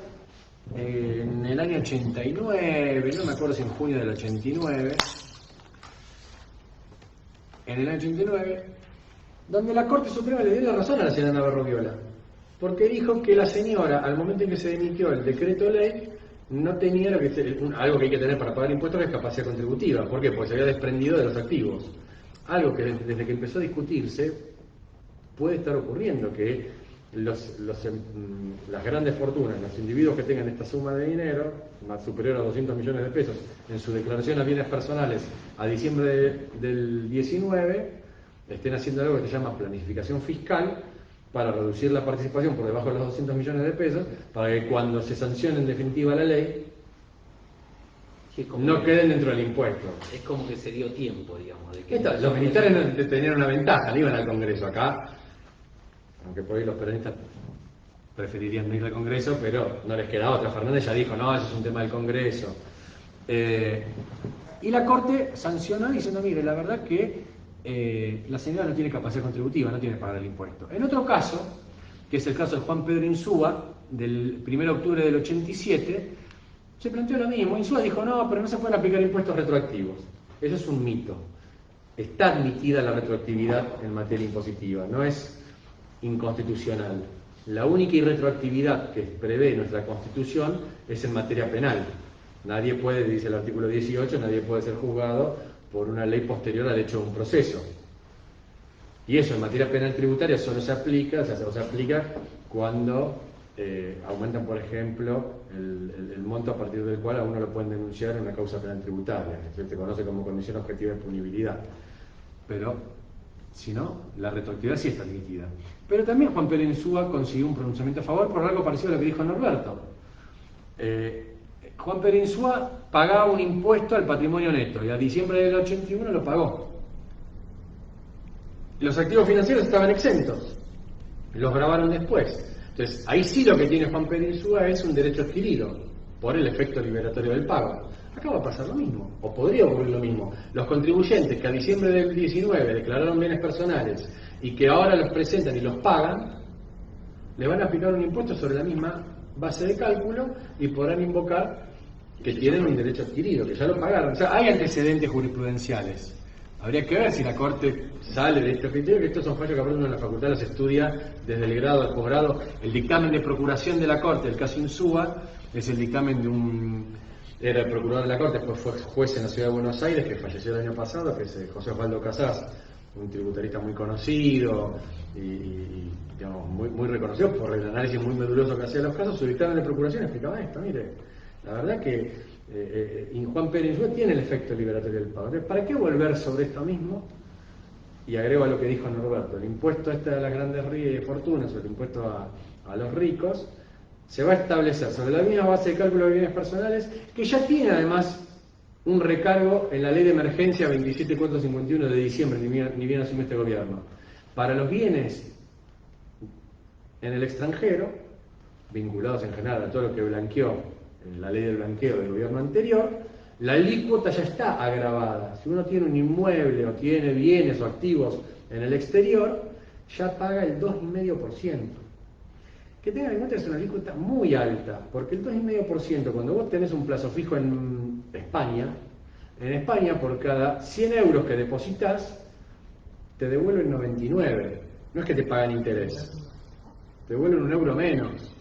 en el año 89, no me acuerdo si en junio del 89, en el año 89, donde la Corte Suprema le dio la razón a la señora Navarro Viola, porque dijo que la señora, al momento en que se emitió el decreto ley, no tenía algo que hay que tener para pagar impuestos, que es capacidad contributiva. ¿Por qué? Porque se había desprendido de los activos. Algo que desde que empezó a discutirse puede estar ocurriendo, que las grandes fortunas, los individuos que tengan esta suma de dinero, más superior a 200 millones de pesos, en su declaración a bienes personales a diciembre del 19, estén haciendo algo que se llama planificación fiscal, para reducir la participación por debajo de los 200 millones de pesos, para que cuando se sancione en definitiva la ley, Sí, no queden dentro del impuesto. Es como que se dio tiempo, digamos. De que Los militares tenían una ventaja, no iban al Congreso acá, aunque por ahí los peronistas preferirían no ir al Congreso, pero no les quedaba otra. Fernández ya dijo, no, eso es un tema del Congreso. Y la Corte sancionó diciendo, mire, la verdad que la señora no tiene capacidad contributiva, no tiene que pagar el impuesto. En otro caso, que es el caso de Juan Pedro Insúa, del 1 de octubre del 87, se planteó lo mismo. Insúa dijo, no, pero no se pueden aplicar impuestos retroactivos. Eso es un mito. Está admitida la retroactividad en materia impositiva, no es inconstitucional. La única irretroactividad que prevé nuestra Constitución es en materia penal. Nadie puede, dice el artículo 18, nadie puede ser juzgado por una ley posterior al hecho de un proceso. Y eso en materia penal tributaria solo se aplica, se aplica cuando aumentan, por ejemplo, el monto a partir del cual a uno lo pueden denunciar en una causa penal tributaria. Se conoce como condición objetiva de punibilidad. Pero, si no, la retroactividad sí está admitida. Pero también Juan Pedro Insúa consiguió un pronunciamiento a favor por algo parecido a lo que dijo Norberto. Juan Pedro Insúa pagaba un impuesto al patrimonio neto y a diciembre del 81 lo pagó. Los activos financieros estaban exentos, los grabaron después. Entonces, ahí sí lo que tiene Juan Pedro Insúa es un derecho adquirido por el efecto liberatorio del pago. Acá va a pasar lo mismo, o podría ocurrir lo mismo. Los contribuyentes que a diciembre del 19 declararon bienes personales y que ahora los presentan y los pagan, le van a aplicar un impuesto sobre la misma base de cálculo y podrán invocar que tienen un derecho adquirido, que ya lo pagaron. O sea, hay antecedentes jurisprudenciales. Habría que ver si la Corte sale de estos criterios, que estos son fallos que uno en la facultad los estudia desde el grado al posgrado. El dictamen de procuración de la Corte, el caso Insúa, es el dictamen de era el procurador de la Corte, después fue juez en la Ciudad de Buenos Aires, que falleció el año pasado, que es José Osvaldo Casás, un tributarista muy conocido y digamos, muy reconocido por el análisis muy meduloso que hacía de los casos. Su dictamen de procuración explicaba esto, mire, la verdad que Juan Pedro Insúa tiene el efecto liberatorio del pago. Entonces, ¿para qué volver sobre esto mismo? Y agrego a lo que dijo Norberto, el impuesto a las grandes fortunas, o el impuesto a los ricos, se va a establecer sobre la misma base de cálculo de bienes personales, que ya tiene además un recargo en la ley de emergencia 27451 de diciembre, ni bien asume este gobierno. Para los bienes en el extranjero, vinculados en general a todo lo que blanqueó en la ley del blanqueo del gobierno anterior, la alícuota ya está agravada. Si uno tiene un inmueble o tiene bienes o activos en el exterior, ya paga el 2,5%. Que tengan en cuenta que es una alícuota muy alta, porque el 2,5%, cuando vos tenés un plazo fijo en España por cada 100 euros que depositas, te devuelven 99. No es que te pagan interés, te devuelven 1 euro menos,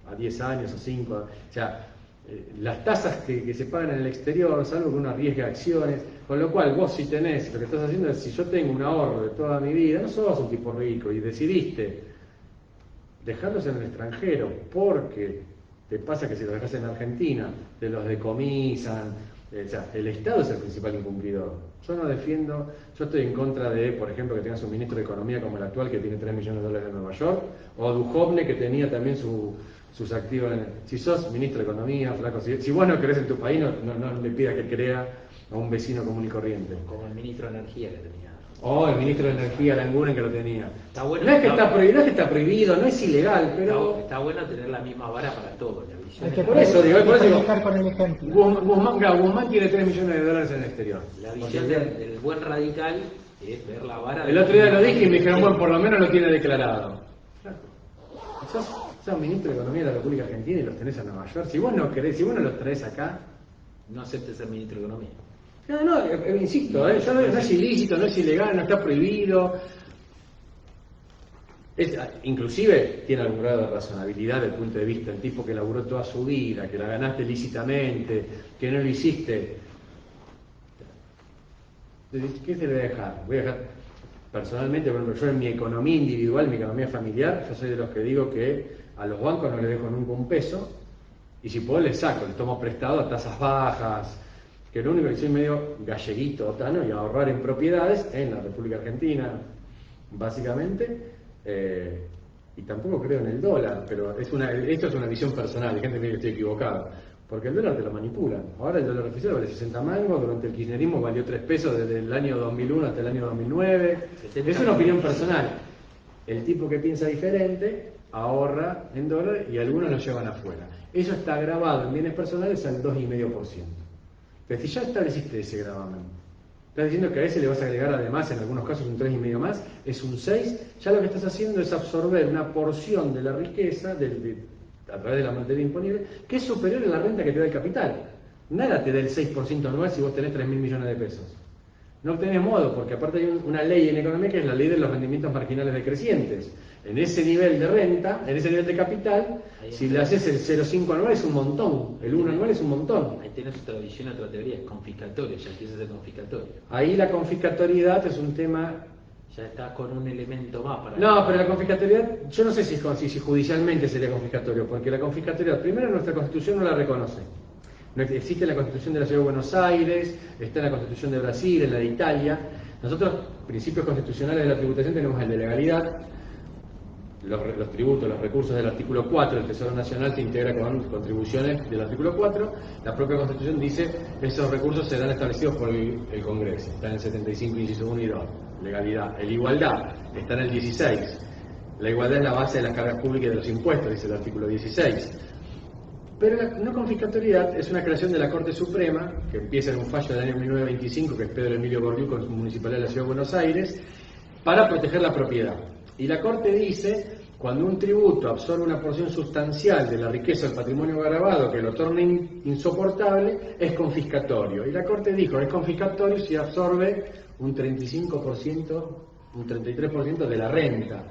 a 10 años, a 5. O sea, las tasas que se pagan en el exterior, salvo que uno arriesgue acciones, con lo cual vos si tenés, lo que estás haciendo es, si yo tengo un ahorro de toda mi vida, no sos un tipo rico y decidiste dejarlos en el extranjero porque te pasa que si los dejas en Argentina te los decomisan, o sea, el Estado es el principal incumplidor. Yo no defiendo, yo estoy en contra de, por ejemplo, que tengas un ministro de Economía como el actual que tiene 3 millones de dólares en Nueva York, o Duhovne que tenía también sus activos si sos ministro de Economía, flaco, si vos no crees en tu país, no le pidas que crea a un vecino común y corriente. Como el ministro de Energía que tenía. O el ministro de Energía, Aranguren, que lo tenía. Está bueno, no es que está prohibido, no es ilegal, pero... Está bueno tener la misma vara para todo. La visión Hay que por eso digo, con el ejemplo. Guzmán tiene 3 millones de dólares en el exterior. La visión del buen radical es ver la vara... El otro día lo dije y me dijeron, bueno, por lo menos lo tiene declarado. Sos ministro de Economía de la República Argentina y los tenés en Nueva York. Si vos no querés, si vos no los traes acá... No aceptes ser ministro de Economía. Insisto, no es ilícito, no es ilegal, no está prohibido. Inclusive tiene algún grado de razonabilidad desde el punto de vista del tipo que laburó toda su vida, que la ganaste lícitamente, que no lo hiciste. ¿Qué se le voy a dejar? Voy a dejar, personalmente, por ejemplo, yo en mi economía individual, mi economía familiar, yo soy de los que digo que a los bancos no les dejo nunca un peso, y si puedo les saco, les tomo prestado a tasas bajas, que lo único que soy medio galleguito, otano, y ahorrar en propiedades en la República Argentina, básicamente, y tampoco creo en el dólar, pero esto es una visión personal, hay gente que me dice que estoy equivocado. porque el dólar te lo manipulan. Ahora el dólar oficial vale 60 mangos, durante el kirchnerismo valió 3 pesos desde el año 2001 hasta el año 2009. Es una opinión personal. El tipo que piensa diferente ahorra en dólares y algunos lo llevan afuera. Eso está grabado en bienes personales al 2,5%. Pero si ya estableciste ese gravamen, estás diciendo que a ese le vas a agregar además, en algunos casos, un 3,5 más, es un 6, ya lo que estás haciendo es absorber una porción de la riqueza a través de la materia imponible, que es superior a la renta que te da el capital. Nada te da el 6% anual si vos tenés 3.000 millones de pesos. No tenés modo, porque aparte hay una ley en economía que es la ley de los rendimientos marginales decrecientes. En ese nivel de renta, en ese nivel de capital, si le haces el 0,5 anual es un montón, el 1 anual es un montón. Ahí tenés otra visión, otra teoría, es confiscatorio, ya empieza a ser confiscatorio. Ahí la confiscatoriedad es un tema... Ya estás con un elemento más para... No, pero la confiscatoriedad, yo no sé si judicialmente sería confiscatorio, porque la confiscatoriedad, primero nuestra Constitución no la reconoce. No existe en la Constitución de la Ciudad de Buenos Aires, está en la Constitución de Brasil, en la de Italia. Nosotros, principios constitucionales de la tributación, tenemos el de legalidad, los tributos, los recursos del artículo 4, el Tesoro Nacional se integra con contribuciones del artículo 4, la propia Constitución dice que esos recursos serán establecidos por el Congreso, está en el 75, inciso 1 y 2, legalidad. El igualdad está en el 16, la igualdad es la base de las cargas públicas y de los impuestos, dice el artículo 16. Pero la no confiscatoriedad es una creación de la Corte Suprema, que empieza en un fallo del año 1925, que es Pedro Emilio Bordiú con su municipalidad de la Ciudad de Buenos Aires, para proteger la propiedad. Y la Corte dice, cuando un tributo absorbe una porción sustancial de la riqueza del patrimonio gravado que lo torna insoportable, es confiscatorio. Y la Corte dijo, es confiscatorio si absorbe un 35%, un 33% de la renta.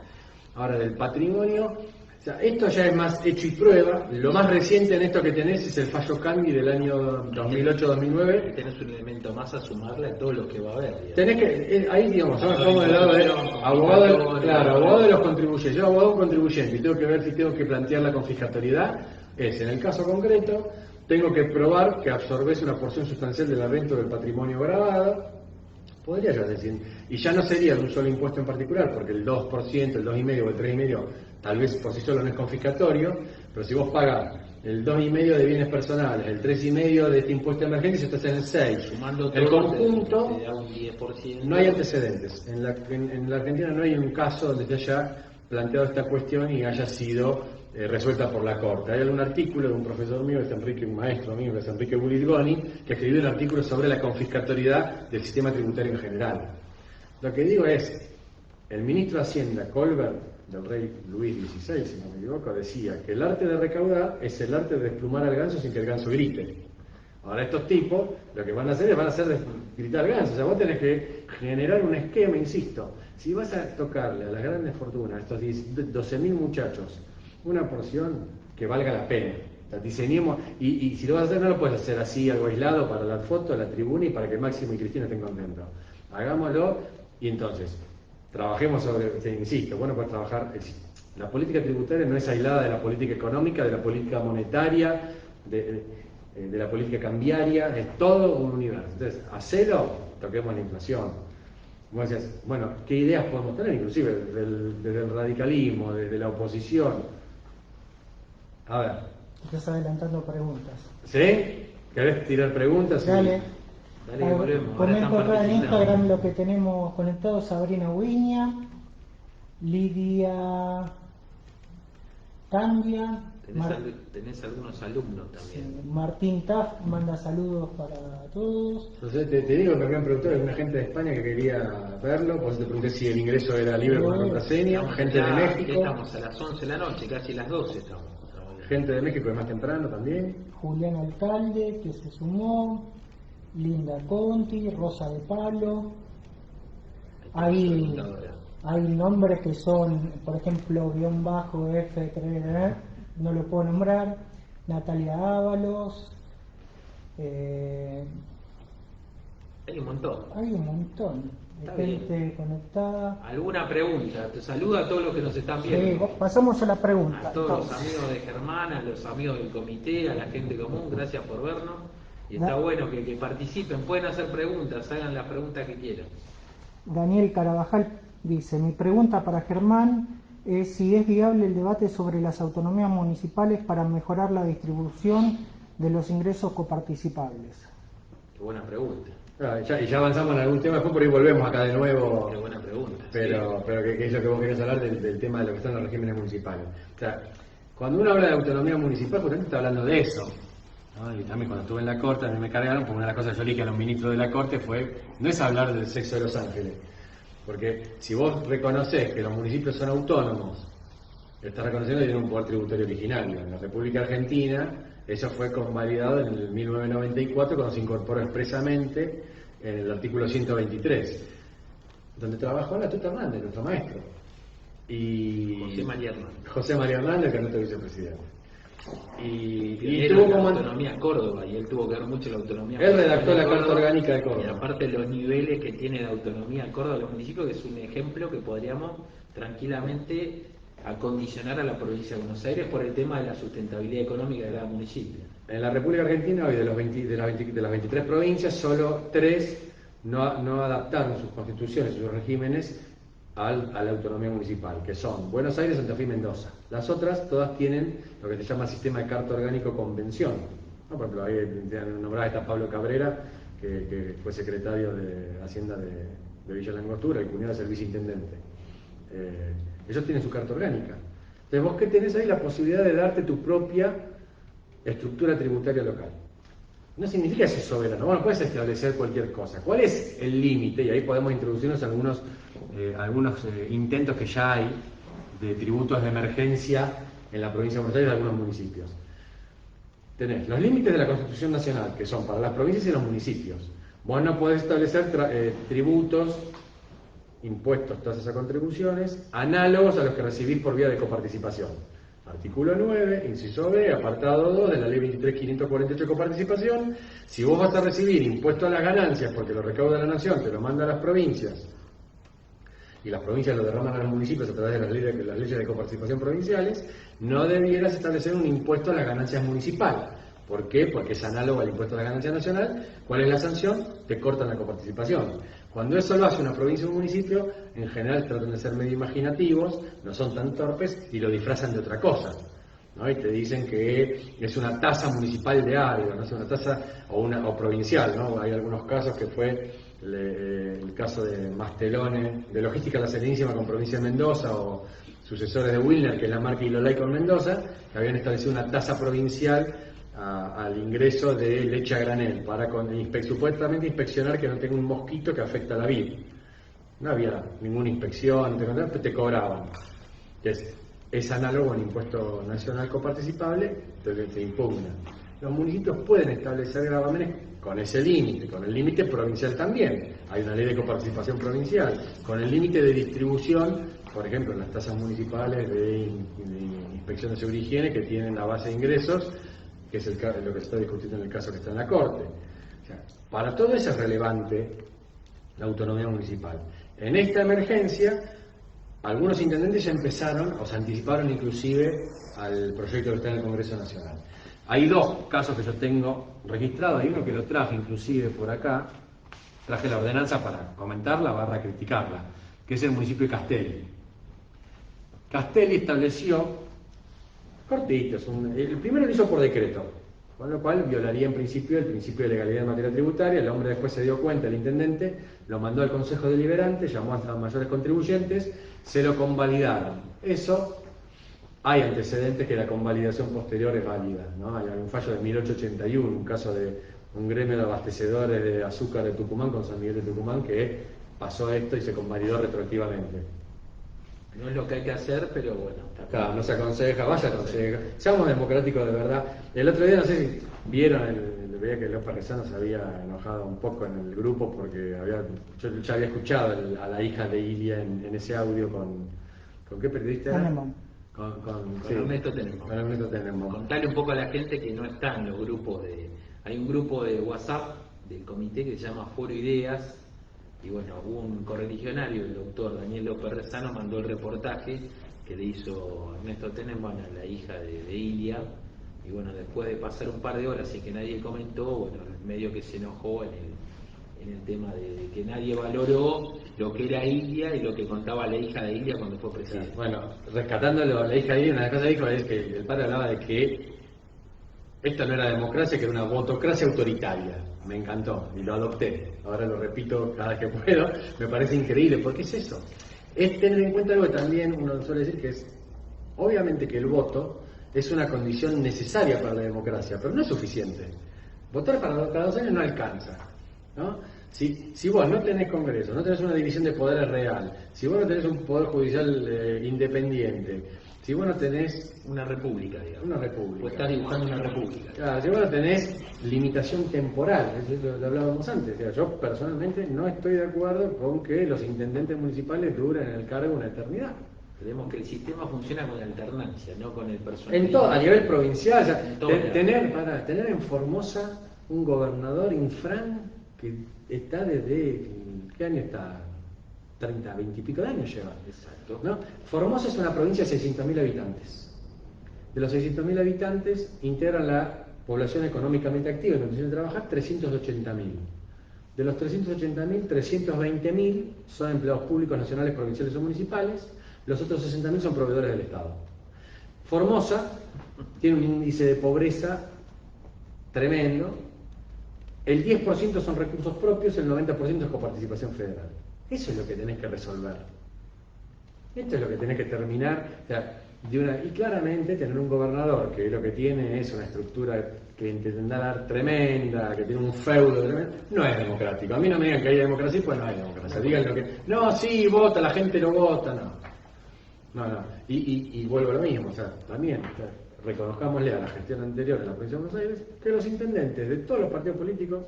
Ahora, del patrimonio... O sea, esto ya es más hecho y prueba. Lo más reciente en esto que tenés es el fallo Candy del año 2008-2009. Tenés un elemento más a sumarle a todo lo que va a haber. Digamos. Tenés que, ahí digamos, ahora estamos del lado de abogado de los contribuyentes. Yo abogado contribuyente y tengo que ver si tengo que plantear la confiscatoriedad. En el caso concreto, tengo que probar que absorbes una porción sustancial de la renta del patrimonio gravado. Podría yo decir, y ya no sería de un solo impuesto en particular, porque el 2%, el 2,5% o el 3,5% tal vez por sí solo no es confiscatorio, pero si vos pagas el 2,5% de bienes personales, el 3,5% de este impuesto emergente, si estás en el 6%. Sumando el todo, conjunto, te da un 10%. no hay antecedentes. En la Argentina no hay un caso donde se haya planteado esta cuestión y haya sido resuelta por la Corte. Hay algún artículo de un profesor mío, un maestro mío, que es Enrique Burizgoni, que escribió un artículo sobre la confiscatoriedad del sistema tributario en general. Lo que digo es, el ministro de Hacienda, Colbert, del rey Luis XVI, si no me equivoco, decía que el arte de recaudar es el arte de desplumar al ganso sin que el ganso grite. Ahora estos tipos lo que van a hacer es gritar ganso. O sea, vos tenés que generar un esquema, insisto. Si vas a tocarle a las grandes fortunas, a estos 12.000 muchachos, una porción que valga la pena. O sea, diseñemos, y si lo vas a hacer no lo puedes hacer así, algo aislado para la foto, la tribuna y para que Máximo y Cristina estén contentos. Hagámoslo y entonces trabajemos sobre, insisto, bueno, pues trabajar, la política tributaria no es aislada de la política económica, de la política monetaria, de la política cambiaria, es todo un universo. Entonces, hacelo, toquemos la inflación. Como decías, bueno, ¿qué ideas podemos tener? Inclusive desde el radicalismo, desde la oposición. A ver. Estás adelantando preguntas. ¿Sí? ¿Querés tirar preguntas? Dale. Dale que volvemos. Comento acá en Instagram lo que tenemos conectado: Sabrina Uiña, Lidia Candia, tenés algunos alumnos también. Martín Taff manda saludos para todos. Entonces, te digo que me habían preguntado, alguna gente de España que quería verlo, por eso te pregunté si el ingreso era libre con contraseña, gente de México. Estamos a las 11 de la noche, casi las 12 estamos. Gente de México de más temprano también. Julián Alcalde, que se sumó. Linda Conti, Rosa de Palo. Hay nombres que son, por ejemplo, _F3, no lo puedo nombrar. Natalia Ábalos. Hay un montón. Hay un montón de gente conectada. ¿Alguna pregunta? Te saluda a todos los que nos están viendo. Sí, pasamos a la pregunta. A todos los amigos de Germán, a los amigos del comité, a la gente común, gracias por vernos. Y está bueno que participen, pueden hacer preguntas, hagan las preguntas que quieran. Daniel Carabajal dice: mi pregunta para Germán es si es viable el debate sobre las autonomías municipales para mejorar la distribución de los ingresos coparticipables? Qué buena pregunta. Y ya avanzamos en algún tema, después por ahí volvemos acá de nuevo. Qué buena pregunta. Pero, sí. pero que es lo que vos querés hablar del tema de lo que están los regímenes municipales. O sea, cuando uno habla de autonomía municipal, justamente está hablando de eso. ¿No? Y también cuando estuve en la Corte, a mí me cargaron, porque una de las cosas que yo le dije a los ministros de la Corte fue, no es hablar del sexo de los ángeles. Porque si vos reconoces que los municipios son autónomos, estás reconociendo que tienen un poder tributario originario. En la República Argentina, eso fue convalidado en el 1994, cuando se incorporó expresamente en el artículo 123, donde trabajó la Tuta Hernández, nuestro maestro. Y José María Hernández, candidato a vicepresidente. Y tuvo como autonomía Córdoba, y él tuvo que ver mucho la autonomía. Él redactó la Córdoba, Carta Orgánica de Córdoba. Y aparte los niveles que tiene de autonomía Córdoba los municipios, que es un ejemplo que podríamos tranquilamente acondicionar a la provincia de Buenos Aires por el tema de la sustentabilidad económica de cada municipio. En la República Argentina, hoy de las 23 provincias, solo 3 no adaptaron sus constituciones, sus regímenes a la autonomía municipal, que son Buenos Aires, Santa Fe y Mendoza. Las otras todas tienen lo que se llama sistema de carta orgánico convención. ¿No? Por ejemplo, ahí nombrada está Pablo Cabrera, que fue secretario de Hacienda de Villa Langostura, y cuñado es el viceintendente. Ellos tienen su carta orgánica. Entonces vos que tenés ahí la posibilidad de darte tu propia estructura tributaria local. No significa ser soberano, bueno, puedes establecer cualquier cosa. ¿Cuál es el límite? Y ahí podemos introducirnos algunos intentos que ya hay de tributos de emergencia en la provincia de Buenos Aires de algunos municipios. Tenés los límites de la Constitución Nacional, que son para las provincias y los municipios. Vos no podés establecer tributos, impuestos, tasas a contribuciones, análogos a los que recibís por vía de coparticipación. Artículo 9, inciso B, apartado 2 de la Ley 23.548 de coparticipación. Si vos vas a recibir impuesto a las ganancias porque lo recauda la Nación, te lo manda a las provincias, y las provincias lo derraman a los municipios a través de las leyes de coparticipación provinciales, no debieras establecer un impuesto a las ganancias municipal. ¿Por qué? Porque es análogo al impuesto a la ganancia nacional. ¿Cuál es la sanción? Te cortan la coparticipación. Cuando eso lo hace una provincia o un municipio, en general tratan de ser medio imaginativos, no son tan torpes y lo disfrazan de otra cosa, ¿no? Y te dicen que es una tasa municipal de algo, no es una tasa o provincial, ¿no? Hay algunos casos que fue el caso de Mastelone, de Logística La Serenísima con provincia de Mendoza, o sucesores de Wilner, que es la marca Ilolay con Mendoza, que habían establecido una tasa provincial al ingreso de leche a granel para supuestamente inspeccionar que no tenga un mosquito que afecta a la vid. No había ninguna inspección, te cobraban. Es análogo al impuesto nacional coparticipable, entonces te impugna. Los municipios pueden establecer gravámenes con ese límite, con el límite provincial también. Hay una ley de coparticipación provincial, con el límite de distribución, por ejemplo, en las tasas municipales de inspección de seguridad y higiene, que tienen la base de ingresos, que es lo que se está discutiendo en el caso que está en la Corte. O sea, para todo eso es relevante la autonomía municipal. En esta emergencia, algunos intendentes ya empezaron, o se anticiparon inclusive al proyecto que está en el Congreso Nacional. Hay 2 casos que yo tengo registrados, hay uno que lo traje inclusive por acá, traje la ordenanza para comentarla / criticarla, que es el municipio de Castelli. Castelli estableció cortitos, el primero lo hizo por decreto, con lo cual violaría en principio el principio de legalidad en materia tributaria. El hombre después se dio cuenta, el intendente, lo mandó al Consejo Deliberante, llamó a mayores contribuyentes, se lo convalidaron. Eso, hay antecedentes que la convalidación posterior es válida, ¿no? Hay un fallo de 1881, un caso de un gremio de abastecedores de azúcar de Tucumán con San Miguel de Tucumán, que pasó esto y se convalidó retroactivamente. No es lo que hay que hacer, pero bueno. Claro, no se aconseja, vaya aconseja. Seamos democráticos de verdad. El otro día, no sé si vieron, veía que López Rezano se había enojado un poco en el grupo porque yo ya había escuchado a la hija de Ilia en ese audio ¿con qué periodista era? Con Ernesto Tenenbaum. Con Ernesto Tenenbaum. Contarle un poco a la gente que no está en los grupos hay un grupo de WhatsApp del comité que se llama Foro Ideas. Y bueno, un correligionario, el doctor Daniel López Rezano, mandó el reportaje que le hizo Ernesto Tenenbaum a la hija de Ilia. Y bueno, después de pasar un par de horas y que nadie comentó, bueno, medio que se enojó en el tema de que nadie valoró lo que era Ilia y lo que contaba la hija de Ilia cuando fue presidente. Bueno, rescatándolo, la hija de Ilia, una de las cosas que dijo es que el padre hablaba de que Esta no era democracia, que era una votocracia autoritaria. Me encantó y lo adopté. Ahora lo repito cada vez que puedo. Me parece increíble, porque es eso. Es tener en cuenta algo que también uno suele decir, que es, obviamente que el voto es una condición necesaria para la democracia, pero no es suficiente. Votar cada 2 años no alcanza, ¿no? Si vos no tenés Congreso, no tenés una división de poderes real, si vos no tenés un poder judicial independiente, si vos no tenés una república, digamos. Una república. O estás dibujando una república. Claro, si vos no tenés limitación temporal, eso lo hablábamos antes. O sea, yo personalmente no estoy de acuerdo con que los intendentes municipales duren en el cargo una eternidad. Creemos que el sistema funciona con alternancia, no con el personal. En todo, a nivel provincial, o sea, tener en Formosa un gobernador infran que está desde, ¿qué año está? 30, 20 y pico de años lleva. Exacto. ¿No? Formosa es una provincia de 600.000 habitantes. De los 600.000 habitantes integran la población económicamente activa en condiciones de trabajar 380.000. De los 380.000, 320.000 son empleados públicos nacionales, provinciales o municipales. Los otros 60.000 son proveedores del Estado. Formosa tiene un índice de pobreza tremendo. El 10% son recursos propios, el 90% es coparticipación federal. Eso es lo que tenés que resolver. Esto es lo que tenés que terminar. O sea, y claramente tener un gobernador que lo que tiene es una estructura que intenta dar tremenda, que tiene un feudo tremendo, no es democrático. A mí no me digan que hay democracia, pues no hay democracia. Digan lo que. No, sí, vota, la gente lo vota, no. No. Y vuelvo a lo mismo, o sea, también, o sea, reconozcámosle a la gestión anterior en la provincia de Buenos Aires que los intendentes de todos los partidos políticos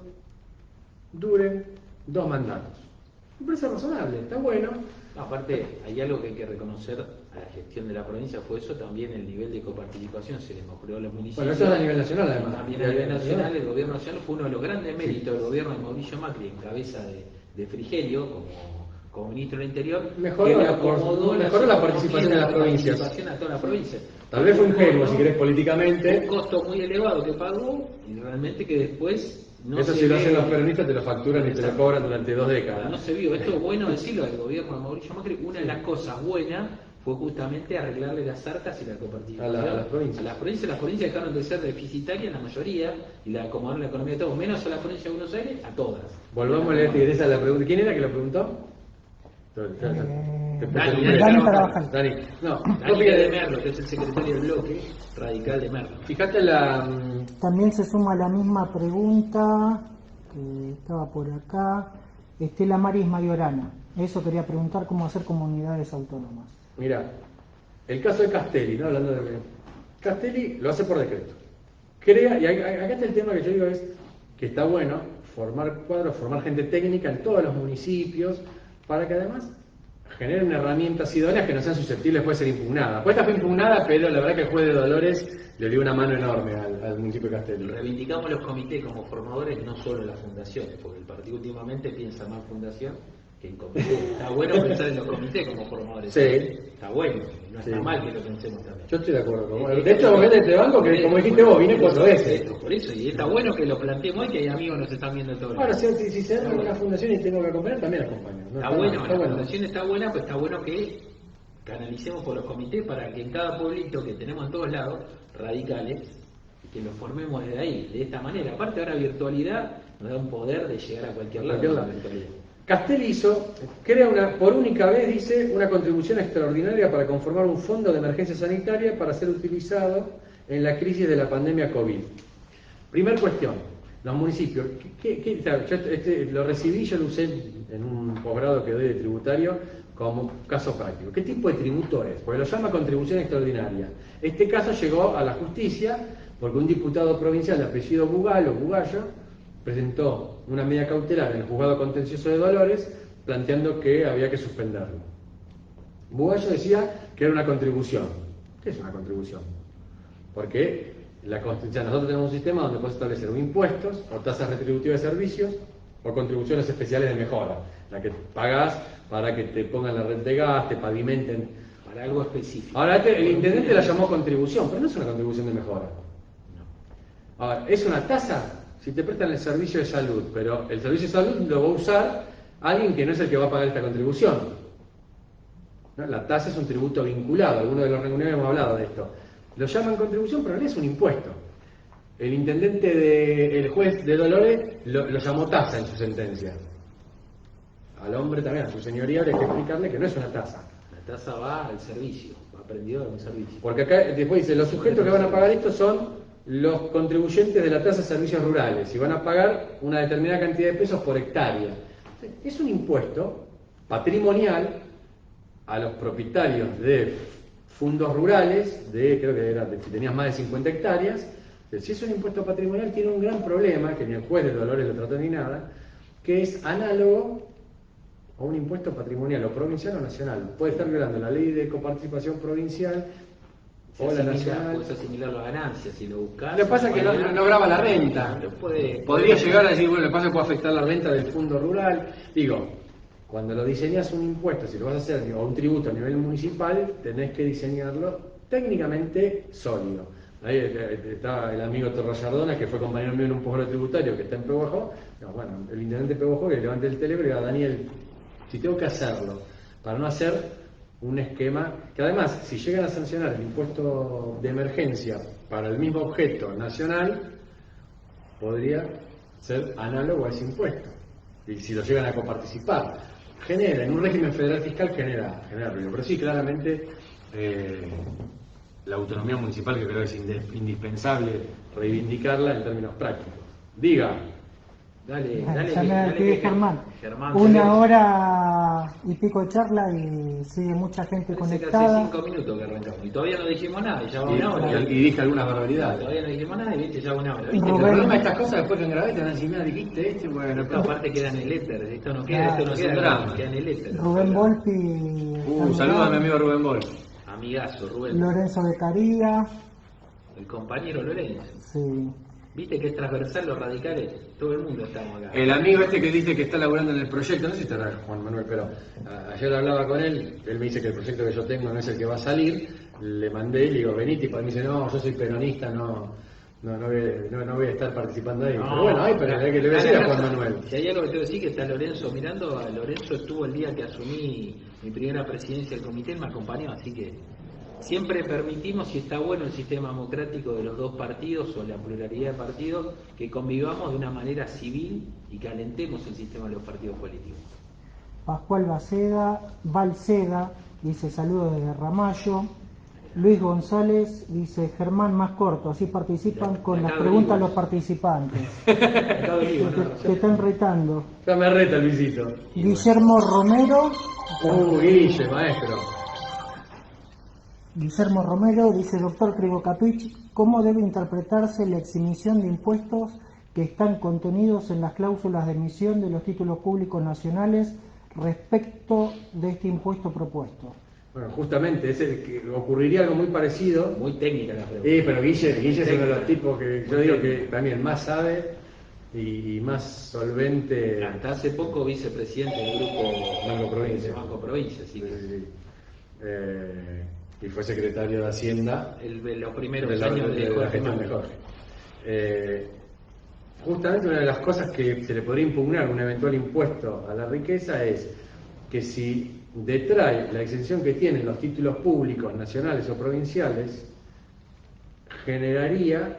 duren 2 mandatos. Me parece razonable, está bueno. Aparte, hay algo que hay que reconocer a la gestión de la provincia, fue eso también, el nivel de coparticipación se le mejoró a los municipios. Bueno, eso es a nivel nacional además. También a nivel nacional, el gobierno nacional fue uno de los grandes méritos del gobierno de Mauricio Macri en cabeza de Frigerio, como ministro del Interior, mejoró la participación de las provincias. A toda la provincia. Tal vez fue ingenuo, si querés, políticamente. Un costo muy elevado que pagó y realmente que después no eso se si lo ve. hacen los peronistas te lo facturan y te lo cobran durante 2 décadas. No se vio. Esto es bueno decirlo del gobierno de Mauricio Macri. Una de las cosas buenas fue justamente arreglarle las arcas y la coparticipación a las provincias. Las provincias dejaron de ser deficitarias la mayoría y la acomodaron la economía de todos, menos a la provincia de Buenos Aires, a todas. Volvamos a leer esa la pregunta. ¿Quién era que lo preguntó? Dani Carabajal. Dani. No, Dani de Merlo, que es el secretario del bloque radical de Merlo. Fíjate la. También se suma la misma pregunta que estaba por acá. Estela Maris Mayorana. Eso quería preguntar, cómo hacer comunidades autónomas. Mira, el caso de Castelli, ¿no? Hablando de. Castelli lo hace por decreto. Crea, y acá está el tema que yo digo, es que está bueno formar cuadros, formar gente técnica en todos los municipios, para que además generen herramientas idóneas que no sean susceptibles de ser impugnadas. Pues esta fue impugnada, pero la verdad que el juez de Dolores le dio una mano enorme al municipio de Castelli. Reivindicamos los comités como formadores, no solo las fundaciones, porque el partido últimamente piensa más fundación que en comité. Está bueno pensar en los comités como formadores. Sí. Está bueno, no está mal que lo pensemos también. Yo estoy de acuerdo con vos. De hecho, vos este banco que, como dijiste vos, vine 4 veces. Por eso, y está bueno que lo planteemos hoy, que hay amigos que nos están viendo todo el Ahora, día. si se da alguna fundación y tengo que acompañar, también acompaño. ¿No? Está bueno, la fundación está buena, pues está bueno que canalicemos por los comités para que en cada pueblito que tenemos en todos lados, radicales, que los formemos desde ahí, de esta manera. Aparte ahora virtualidad nos da un poder de llegar a cualquier lado. La virtualidad. Castelli crea por única vez, dice, una contribución extraordinaria para conformar un fondo de emergencia sanitaria para ser utilizado en la crisis de la pandemia COVID. Primer cuestión, los municipios. Yo lo recibí, yo lo usé en un posgrado que doy de tributario como caso práctico. ¿Qué tipo de tributo es? Porque lo llama contribución extraordinaria. Este caso llegó a la justicia porque un diputado provincial de apellido Bugal o Bugallo presentó una medida cautelar en el juzgado contencioso de Dolores planteando que había que suspenderlo. Bugallo decía que era una contribución. ¿Qué es una contribución? Porque nosotros tenemos un sistema donde puedes establecer o impuestos, o tasas retributivas de servicios, o contribuciones especiales de mejora, la que pagás para que te pongan la red de gas, te pavimenten. Para algo específico. Ahora, el intendente la llamó contribución, pero no es una contribución de mejora. Ahora, ¿es una tasa? Si te prestan el servicio de salud, pero el servicio de salud lo va a usar alguien que no es el que va a pagar esta contribución. ¿No? La tasa es un tributo vinculado, algunos de los reuniones hemos hablado de esto. Lo llaman contribución, pero no es un impuesto. el el juez de Dolores lo llamó tasa en su sentencia. Al hombre también, a su señoría, habría que explicarle que no es una tasa. La tasa va al servicio, va prendido a un servicio. Porque acá después dice, los sujetos que van a pagar esto son los contribuyentes de la tasa de servicios rurales y van a pagar una determinada cantidad de pesos por hectárea. Es un impuesto patrimonial a los propietarios de fundos rurales, creo que era, si tenías más de 50 hectáreas. Si es un impuesto patrimonial, tiene un gran problema, que ni el juez de Dolores lo trató ni nada, que es análogo a un impuesto patrimonial, o provincial o nacional. Puede estar violando la ley de coparticipación provincial o la nacional. Puedes asimilar la ganancia si lo buscas. Lo que pasa es que no graba la renta. Podría llegar a decir, bueno, lo que pasa es que puede afectar la renta del fondo rural. Digo, cuando lo diseñas un impuesto, si lo vas a hacer, o un tributo a nivel municipal, tenés que diseñarlo técnicamente sólido. Ahí está el amigo Torrallardona, que fue compañero mío en un pueblo tributario que está en Pehuajó. Bueno, el intendente de Pehuajó que levante el teléfono y diga, Daniel, si tengo que hacerlo, para no hacer un esquema, que además, si llegan a sancionar el impuesto de emergencia para el mismo objeto nacional, podría ser análogo a ese impuesto. Y si lo llegan a coparticipar, en un régimen federal fiscal genera ruido. Pero sí, claramente, la autonomía municipal, que creo que es indispensable reivindicarla en términos prácticos. Diga. Dale, Ya me pide Germán. 1 hora y pico de charla y sigue mucha gente conectada. Hace 5 minutos que arrancamos y todavía no dijimos nada, y ya va 1 hora. Y dije algunas barbaridades. Todavía no dijimos nada y viste, ya va 1 hora. ¿Viste? El problema de estas cosas, después que grabé, te van a decir, mira, dijiste bueno. No, aparte queda en el éter, esto no queda, queda en el éter. Rubén Volpi. Saludos a mi amigo Rubén Volpi. Amigazo, Rubén. Lorenzo Becaría. El compañero Lorenzo. Sí. Viste que es transversal los radicales, todo el mundo estamos acá. El amigo este que dice que está laburando en el proyecto, no sé si estará Juan Manuel, pero ayer hablaba con él me dice que el proyecto que yo tengo no es el que va a salir, le mandé y le digo, venite, y me dice, no, yo soy peronista, no voy a estar participando ahí. No, pero bueno, pero que le voy a decir a Juan Manuel. Si hay algo que te voy a decir, que está Lorenzo mirando, Lorenzo estuvo el día que asumí mi primera presidencia del comité, él me acompañó, así que siempre permitimos, si está bueno el sistema democrático de los dos partidos o la pluralidad de partidos, que convivamos de una manera civil y que alentemos el sistema de los partidos políticos. Pascual Balceda dice saludos desde Ramallo. Luis González dice Germán, más corto, así participan con las preguntas los participantes. Te están retando. Ya me reta Luisito. Guillermo Romero. Guille, maestro. Guillermo Romero dice, doctor Krivokapich, ¿cómo debe interpretarse la exhibición de impuestos que están contenidos en las cláusulas de emisión de los títulos públicos nacionales respecto de este impuesto propuesto? Bueno, justamente, es el que ocurriría algo muy parecido. Muy técnica la pregunta. Pero Guille es uno de los tipos que yo digo que también más sabe y más solvente. Hasta hace poco vicepresidente del grupo Banco Provincia. Así que... y fue secretario de Hacienda los primeros años de la gestión de Jorge. Justamente una de las cosas que se le podría impugnar un eventual impuesto a la riqueza es que si detrae la exención que tienen los títulos públicos nacionales o provinciales, generaría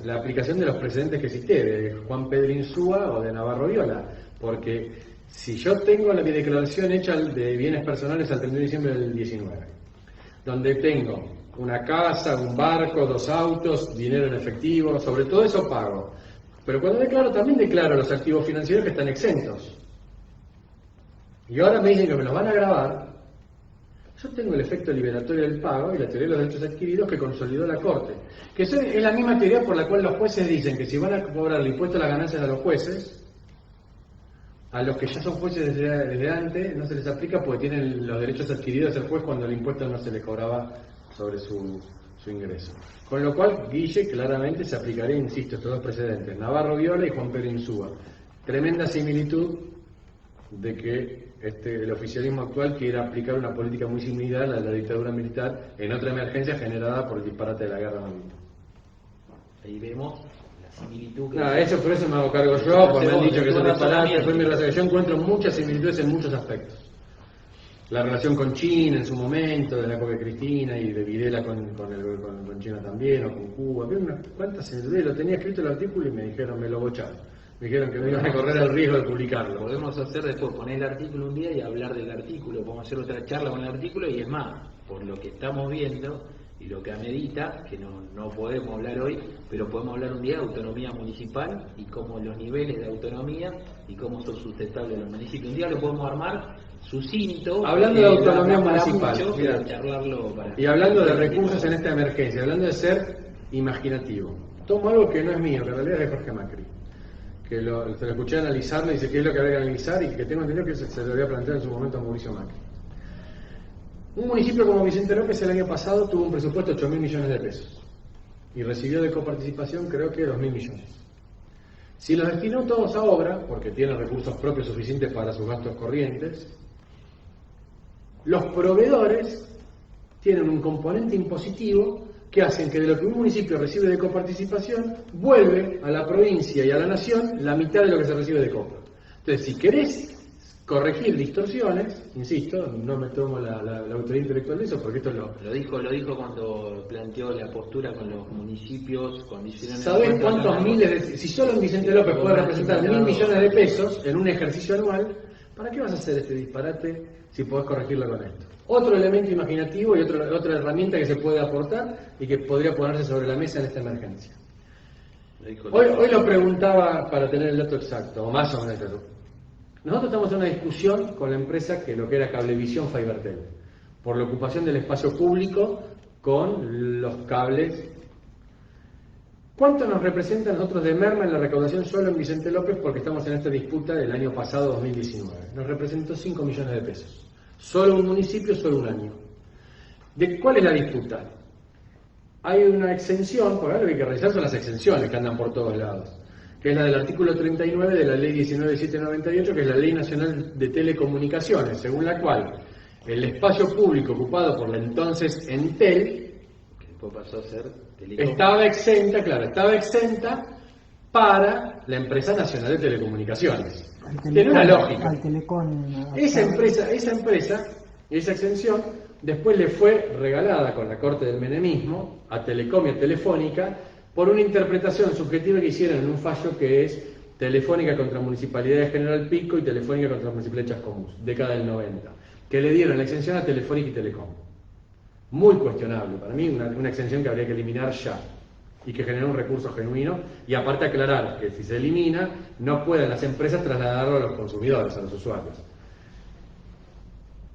la aplicación de los precedentes que cité, de Juan Pedro Insúa o de Navarro Viola, porque si yo tengo mi declaración hecha de bienes personales al 31 de diciembre del 19, donde tengo una casa, un barco, 2 autos, dinero en efectivo, sobre todo eso pago. Pero cuando declaro, también declaro los activos financieros que están exentos. Y ahora me dicen que me los van a gravar. Yo tengo el efecto liberatorio del pago y la teoría de los derechos adquiridos que consolidó la Corte. Que eso es la misma teoría por la cual los jueces dicen que si van a cobrar el impuesto a las ganancias a los jueces, a los que ya son jueces desde antes no se les aplica porque tienen los derechos adquiridos del juez cuando el impuesto no se les cobraba sobre su ingreso. Con lo cual, Guille claramente se aplicaría, insisto, estos 2 precedentes, Navarro Viola y Juan Pedro Insúa. Tremenda similitud de que el oficialismo actual quiere aplicar una política muy similar a la dictadura militar en otra emergencia generada por el disparate de la guerra malvina. Ahí vemos la similitud. Por eso me hago cargo yo, porque me han dicho que son disparates. Yo encuentro muchas similitudes en muchos aspectos. la relación con China en su momento, de la época de Cristina y de Videla con China también, o con Cuba. Había unas cuantas, lo tenía escrito el artículo y me dijeron, me lo bocharon. Me dijeron que no iban a correr el riesgo de publicarlo. Podemos hacer después, poner el artículo un día y hablar del artículo, podemos hacer otra charla con el artículo y es más, por lo que estamos viendo y lo que amerita, que no podemos hablar hoy, pero podemos hablar un día de autonomía municipal y cómo los niveles de autonomía y cómo son sustentables los municipios. Un día lo podemos armar sucinto. Hablando de autonomía municipal, mucho, mira, charlarlo y hablando de recursos en esta emergencia, hablando de ser imaginativo, tomo algo que no es mío, que en realidad es de Jorge Macri, que se lo escuché analizarlo y dice que es lo que habría que analizar y que tengo entendido que se lo había planteado en su momento a Mauricio Macri. Un municipio como Vicente López el año pasado tuvo un presupuesto de 8.000 millones de pesos y recibió de coparticipación creo que 2.000 millones. Si los destinó todos a obra, porque tiene recursos propios suficientes para sus gastos corrientes, los proveedores tienen un componente impositivo que hacen que de lo que un municipio recibe de coparticipación vuelve a la provincia y a la nación la mitad de lo que se recibe de copa. Entonces, si querés corregir distorsiones, insisto, no me tomo la autoridad intelectual de eso, porque esto lo dijo cuando planteó la postura con los municipios, condiciones. ¿Sabés cuántos miles si solo en Vicente López puede representar 1.000 millones de pesos en un ejercicio anual, ¿para qué vas a hacer este disparate si podés corregirlo con esto? Otro elemento imaginativo y otra herramienta que se puede aportar y que podría ponerse sobre la mesa en esta emergencia. Hoy lo preguntaba para tener el dato exacto, o más o menos exacto. Nosotros estamos en una discusión con la empresa que lo que era Cablevisión Fibertel, por la ocupación del espacio público con los cables. ¿Cuánto nos representa a nosotros de merma en la recaudación solo en Vicente López? Porque estamos en esta disputa del año pasado, 2019. Nos representó 5 millones de pesos. Solo un municipio, solo un año. ¿De cuál es la disputa? Hay una exención, porque ahora lo que hay que realizar son las exenciones que andan por todos lados, que es la del artículo 39 de la ley 19.798, que es la Ley Nacional de Telecomunicaciones, según la cual el espacio público ocupado por la entonces Entel, que después pasó a ser Telecom, estaba exenta para la empresa nacional de telecomunicaciones. Tiene una lógica. Al Telecom, Esa empresa, esa exención, después le fue regalada con la corte del menemismo a Telecom y a Telefónica por una interpretación subjetiva que hicieron en un fallo que es Telefónica contra Municipalidad de General Pico y Telefónica contra Municipalidad de Chascomús, década del 90, que le dieron la exención a Telefónica y Telecom. Muy cuestionable, para mí una exención que habría que eliminar ya y que generó un recurso genuino, y aparte aclarar que si se elimina no pueden las empresas trasladarlo a los consumidores, a los usuarios.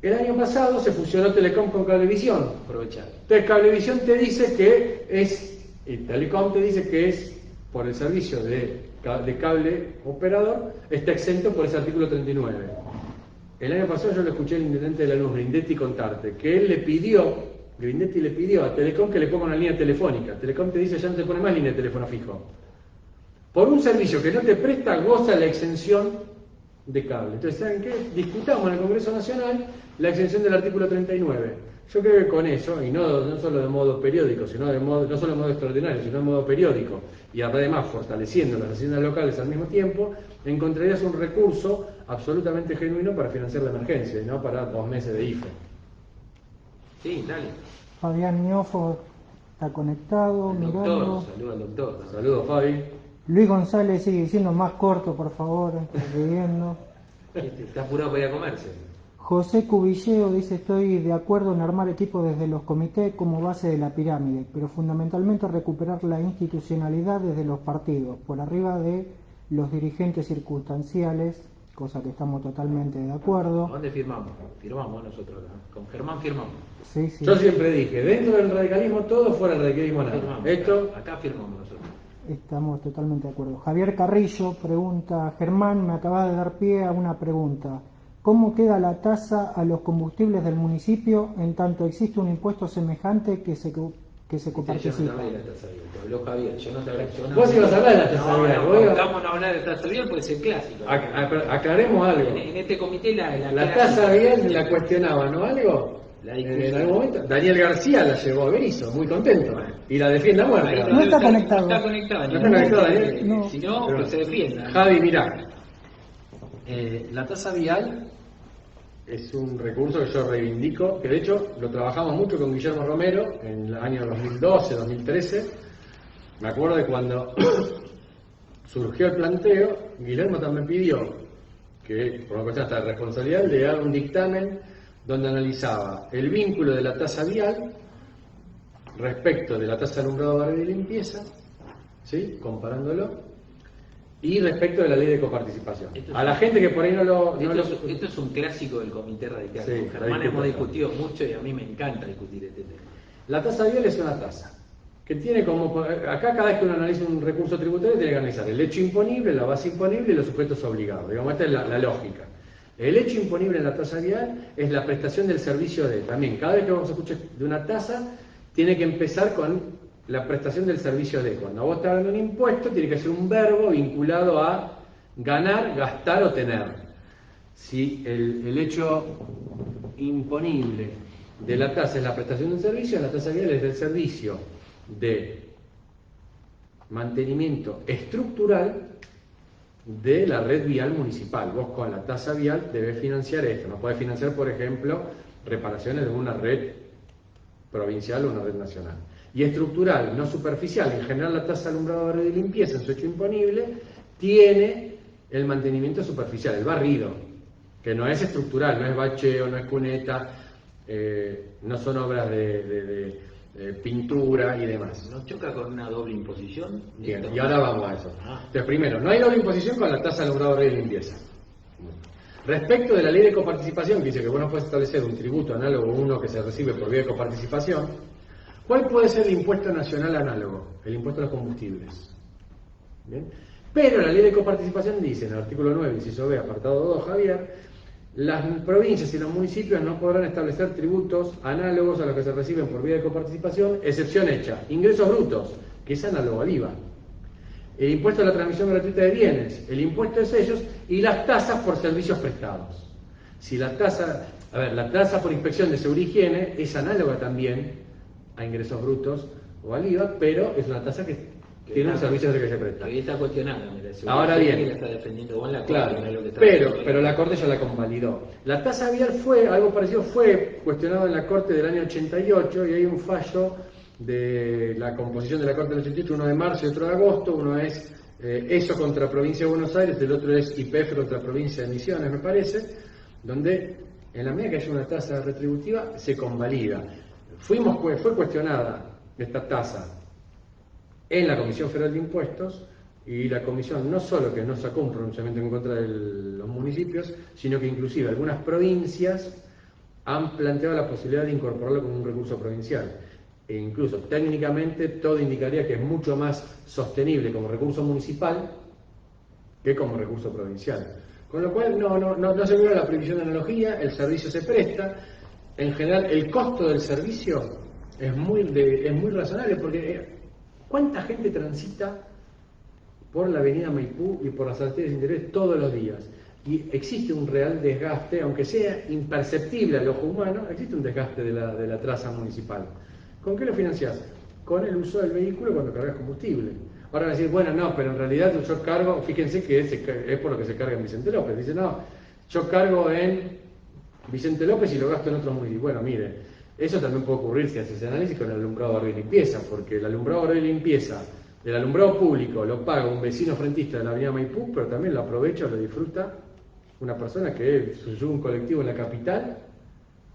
El año pasado se fusionó Telecom con Cablevisión. aprovechar. Entonces Cablevisión te dice que es, y Telecom te dice que es por el servicio de cable operador, está exento por ese artículo 39. El año pasado yo lo escuché al intendente de la Luz, Grindetti, contarte que Grindetti le pidió a Telecom que le ponga una línea telefónica. Telecom te dice ya no te pone más línea de teléfono fijo. Por un servicio que no te presta, goza la exención de cable. Entonces, ¿saben qué? Discutamos en el Congreso Nacional la exención del artículo 39. Yo creo que con eso, y no solo de modo periódico, no solo de modo extraordinario, sino de modo periódico, y además fortaleciendo las haciendas locales al mismo tiempo, encontrarías un recurso absolutamente genuino para financiar la emergencia, y no para 2 meses de IFE. Sí, dale. Fabián Ñofo está conectado, mirando. Saludos al doctor. Saludos, Fabi. Luis González sigue diciendo más corto, por favor, escribiendo. Está apurado para ir a comerse. José Cubilleo dice: estoy de acuerdo en armar equipos desde los comités como base de la pirámide, pero fundamentalmente recuperar la institucionalidad desde los partidos, por arriba de los dirigentes circunstanciales, cosa que estamos totalmente de acuerdo. ¿Dónde firmamos? Firmamos nosotros, ¿no? Con Germán firmamos. Sí, sí. Yo siempre dije, dentro del radicalismo todo, fuera del radicalismo nada. Firmamos. Esto, Acá firmamos nosotros. Estamos totalmente de acuerdo. Javier Carrillo pregunta: Germán, me acaba de dar pie a una pregunta. ¿Cómo queda la tasa a los combustibles del municipio en tanto existe un impuesto semejante que se coparticipa? Yo no te hablé de la tasa vial, te habló Javier. Yo no te hablé. vos ibas a hablar de la tasa vial. Vamos a hablar de tasa vial porque es el clásico. Aclaremos algo. En este comité La tasa vial la cuestionaba, ¿no? Algo. En algún momento, Daniel García la llevó a Berizo, muy contento, y la defiende a muerte. No está conectado. No está conectado. No está conectado, Daniel. No. Si no, que se defienda. Javi, mirá. La tasa vial es un recurso que yo reivindico, que de hecho lo trabajamos mucho con Guillermo Romero en el año 2012, 2013. Me acuerdo de cuando surgió el planteo, Guillermo también pidió que, por una cuestión hasta de responsabilidad, le haga un dictamen donde analizaba el vínculo de la tasa vial respecto de la tasa de alumbrado, barrido y limpieza, ¿sí?, comparándolo, y respecto de la ley de coparticipación. A la gente que por ahí Esto es un clásico del comité radical. Sí, Con Germán hemos discutido mucho y a mí me encanta discutir este tema. La tasa vial es una tasa que tiene como... Acá cada vez que uno analiza un recurso tributario tiene que analizar el hecho imponible, la base imponible y los sujetos obligados. Digamos, esta es la lógica. El hecho imponible en la tasa vial es la prestación del servicio de... También, cada vez que vamos a escuchar de una tasa, tiene que empezar con la prestación del servicio de. Cuando vos estás hablando de un impuesto, tiene que ser un verbo vinculado a ganar, gastar o tener. Si el hecho imponible de la tasa es la prestación de un servicio, la tasa vial es del servicio de mantenimiento estructural de la red vial municipal. Vos con la tasa vial debes financiar esto. No podés financiar, por ejemplo, reparaciones de una red provincial o una red nacional. Y estructural, no superficial. En general la tasa de alumbrado, barrido y limpieza en su hecho imponible tiene el mantenimiento superficial, el barrido, que no es estructural, no es bacheo, no es cuneta, no son obras de pintura y demás. ¿Nos choca con una doble imposición? Bien, y ahora vamos a eso. Entonces, primero, no hay doble imposición con la tasa de alumbrado, barrido y limpieza. Respecto de la ley de coparticipación, que dice que vos no puedes establecer un tributo análogo a uno que se recibe por vía de coparticipación, ¿cuál puede ser el impuesto nacional análogo? El impuesto a los combustibles. ¿Bien? Pero la ley de coparticipación dice, en el artículo 9, inciso B, apartado 2, Javier, las provincias y los municipios no podrán establecer tributos análogos a los que se reciben por vía de coparticipación, excepción hecha, ingresos brutos, que es análogo al IVA. El impuesto a la transmisión gratuita de bienes, el impuesto de sellos y las tasas por servicios prestados. Si la tasa, la tasa por inspección de seguridad y higiene es análoga también a ingresos brutos o al IVA, pero es una tasa que tiene un servicio que se presta. Todavía está cuestionada. Ahora bien, que la está defendiendo vos en la claro, corte, no es lo que está pero la Corte ya la convalidó. La tasa vial algo parecido fue cuestionado en la Corte del año 88 y hay un fallo de la composición de la Corte del 88, uno de marzo y otro de agosto. Uno es eso contra Provincia de Buenos Aires, el otro es YPF contra Provincia de Misiones, me parece, donde en la medida que haya una tasa retributiva se convalida. Fue cuestionada esta tasa en la Comisión Federal de Impuestos y la Comisión no solo que no sacó un pronunciamiento en contra de los municipios, sino que inclusive algunas provincias han planteado la posibilidad de incorporarlo como un recurso provincial. E incluso técnicamente todo indicaría que es mucho más sostenible como recurso municipal que como recurso provincial. Con lo cual no se viola la prohibición de analogía, el servicio se presta. En general el costo del servicio es muy razonable porque ¿cuánta gente transita por la avenida Maipú y por las arterias interiores todos los días? Y existe un real desgaste, aunque sea imperceptible al ojo humano, existe un desgaste de la traza municipal. ¿Con qué lo financiás? Con el uso del vehículo cuando cargas combustible. Ahora van a decir, bueno, no, pero en realidad yo cargo, fíjense que es por lo que se carga en Vicente López. Dice, no, yo cargo en Vicente López y lo gasto en otros municipios. Bueno, mire, eso también puede ocurrir si haces ese análisis con el alumbrado, barrido y limpieza, porque el alumbrado, barrido y limpieza, el alumbrado público lo paga un vecino frentista de la avenida Maipú, pero también lo aprovecha o lo disfruta una persona que sube un colectivo en la capital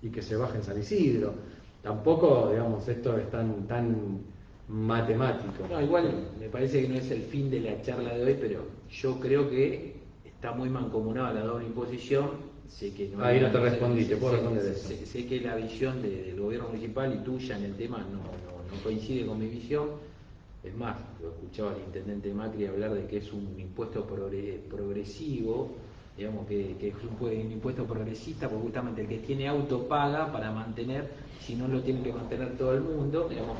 y que se baja en San Isidro. Tampoco, digamos, esto es tan matemático. No, igual me parece que no es el fin de la charla de hoy, pero yo creo que está muy mancomunada la doble imposición. Sé que no ahí no te respondí, te puedo responder eso. Sé que la visión del gobierno municipal y tuya en el tema no coincide con mi visión. Es más, lo escuchaba al intendente Macri hablar de que es un impuesto progresivo, digamos que es un impuesto progresista, porque justamente el que tiene auto paga para mantener, si no lo tiene que mantener todo el mundo. Digamos,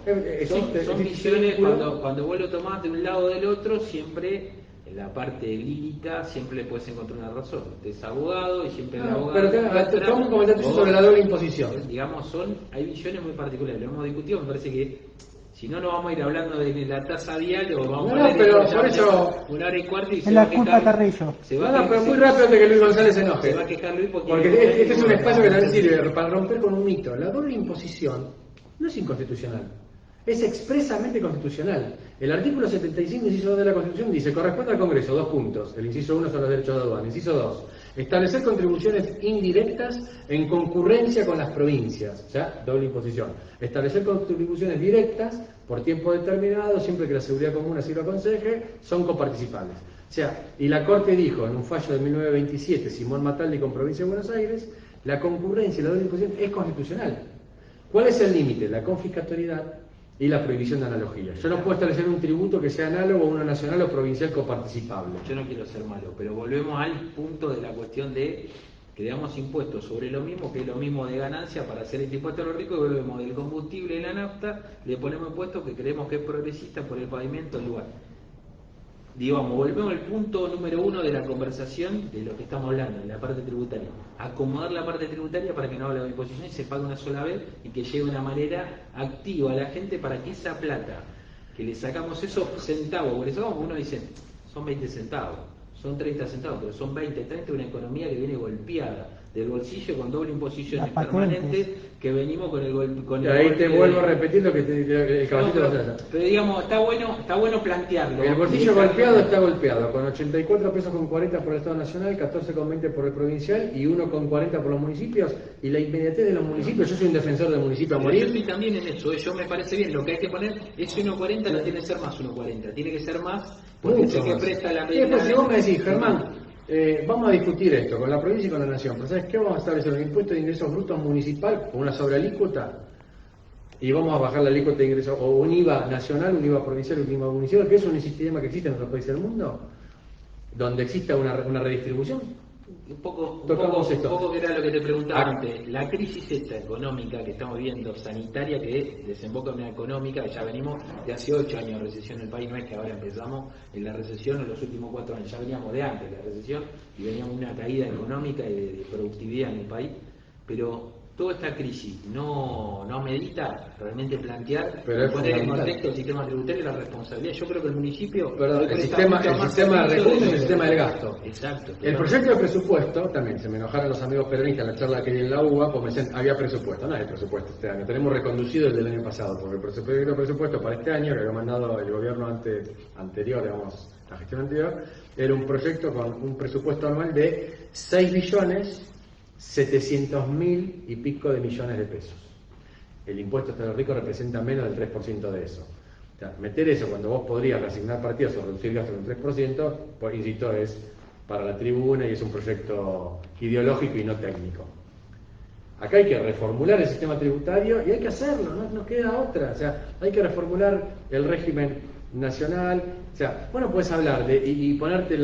son visiones, cuando vos lo tomás de un lado o del otro, siempre en la parte lírica siempre le puedes encontrar una razón. Usted es abogado y siempre el abogado... Pero ¿cómo comentaste sobre la doble imposición? Digamos, hay visiones muy particulares, lo hemos discutido, me parece que Si no, no vamos a ir hablando de la tasa diaria o vamos No, a ver pero esto, por ya eso- una hora y cuarto y Es se la va a culpa quejar. Carrillo. Se va No, a no, pero quejar- muy rápido antes que Luis González se se enoje. va a quejar Luis porque Porque este es un espacio que también sirve para romper con un mito. La doble imposición no es inconstitucional, es expresamente constitucional. El artículo 75, inciso 2 de la Constitución dice: corresponde al Congreso, 2 puntos. El inciso 1 son los derechos de aduana. Inciso 2, establecer contribuciones indirectas en concurrencia con las provincias, o sea, doble imposición. Establecer contribuciones directas por tiempo determinado, siempre que la seguridad común así lo aconseje, son coparticipables. O sea, y la Corte dijo en un fallo de 1927, Simón Mataldi con Provincia de Buenos Aires, la concurrencia y la doble imposición es constitucional. ¿Cuál es el límite? La confiscatoriedad y la prohibición de analogía. Yo no puedo establecer un tributo que sea análogo a uno nacional o provincial coparticipable. Yo no quiero ser malo, pero volvemos al punto de la cuestión de que damos impuestos sobre lo mismo, que es lo mismo de ganancia para hacer este impuesto a los ricos, y volvemos del combustible y la nafta, le ponemos impuestos que creemos que es progresista por el pavimento del lugar. Digamos, volvemos al punto número 1 de la conversación de lo que estamos hablando, de la parte tributaria. Acomodar la parte tributaria para que no hable de imposición y se pague una sola vez y que llegue de una manera activa a la gente para que esa plata, que le sacamos esos centavos, por eso uno dice, son 20 centavos, son 30 centavos, pero son 20, 30, una economía que viene golpeada del bolsillo con doble imposición Las patentes. permanente que venimos con el Y ahí golpe te de- vuelvo a repetir lo que el caballito No, de la pero digamos, está bueno plantearlo. El bolsillo golpeado está golpeado, con 84 pesos con 40 por el Estado Nacional, 14 con 20 por el provincial y 1 con 40 por los municipios. Y la inmediatez de los municipios, yo soy un defensor del municipio a Pero yo morir. estoy también en eso, yo me parece bien, lo que hay que poner es 1.40, no tiene que ser más 1.40, tiene que ser más, porque Mucho sé que más. presta la Y después, si vos me decís, Germán, vamos a discutir esto con la provincia y con la nación, pero ¿sabes qué? Vamos a establecer un impuesto de ingresos brutos municipal con una sobrealícuota y vamos a bajar la alícuota de ingresos, o un IVA nacional, un IVA provincial, un IVA municipal, que es un sistema que existe en otros países del mundo, donde exista una redistribución. un poco que era lo que te preguntaba antes, la crisis esta económica que estamos viendo, sanitaria, que desemboca en una económica, que ya venimos de hace 8 años de recesión en el país, no es que ahora empezamos en la recesión en los últimos 4 años, ya veníamos de antes de la recesión y veníamos una caída económica y de productividad en el país, pero toda esta crisis no medita realmente plantear, Pero es poner en fundamental. contexto el sistema tributario y la responsabilidad. Yo creo que el municipio... Perdón, hoy el presta sistema mucho más de servicio recursos y de- el sistema del gasto. Exacto. El proyecto de presupuesto, también se me enojaron los amigos peronistas en la charla que di en la UBA, porque me decían, había presupuesto. No hay presupuesto este año, tenemos reconducido el del año pasado, porque el proyecto de presupuesto para este año, que había mandado el gobierno anterior, digamos, la gestión anterior, era un proyecto con un presupuesto anual de 6.700.000 y pico de millones de pesos. El impuesto a los ricos representa menos del 3% de eso. O sea, meter eso cuando vos podrías reasignar partidas o reducir gastos en un 3%, pues insisto, es para la tribuna y es un proyecto ideológico y no técnico. Acá hay que reformular el sistema tributario y hay que hacerlo, no queda otra. O sea, hay que reformular el régimen nacional. O sea, bueno, puedes hablar de y ponerte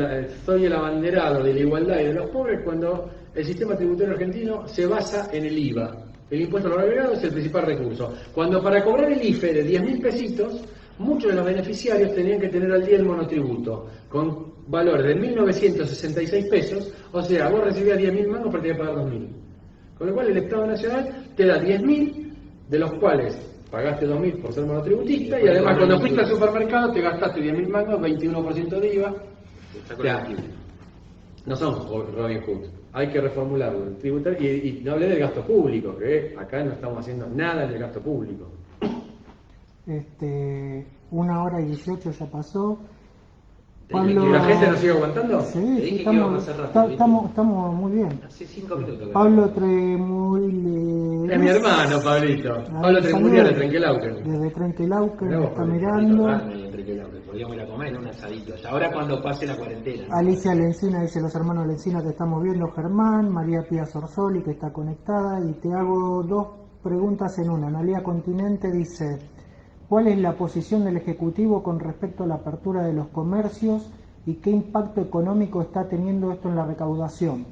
soy el abanderado de la igualdad y de los pobres cuando el sistema tributario argentino se basa en el IVA. El impuesto al valor agregado es el principal recurso. Cuando para cobrar el IFE de 10.000 pesitos, muchos de los beneficiarios tenían que tener al día el monotributo, con valores de 1.966 pesos, o sea, vos recibías 10.000 mangos pero tenías que pagar 2.000. Con lo cual el Estado Nacional te da 10.000, de los cuales pagaste 2.000 por ser monotributista, y además cuando fuiste al supermercado te gastaste 10.000 mangos, 21% de IVA. O sea, no somos Robin Hood. Hay que reformularlo, el tributario, y no hablé del gasto público, que acá no estamos haciendo nada del gasto público. 1 hora y 18 ya pasó. ¿Y la gente nos sigue aguantando? Sí, Te dije sí, que estamos, íbamos a hacer rápido, estamos muy bien. Hace 5 minutos. Pablo Tremul... Es mi hermano, Pablito. Pablo Tremuriano de Trenquelauquen. Desde Trenquelauquen Mirá me vos, está Pablito. mirando. Podríamos ir a comer un asadito. Ahora cuando pase la cuarentena. Alicia Lencina dice: los hermanos Lencina que estamos viendo, Germán. María Pía Sorsoli que está conectada. Y te hago 2 preguntas en una. Analia Continente dice: ¿cuál es la posición del Ejecutivo con respecto a la apertura de los comercios y qué impacto económico está teniendo esto en la recaudación?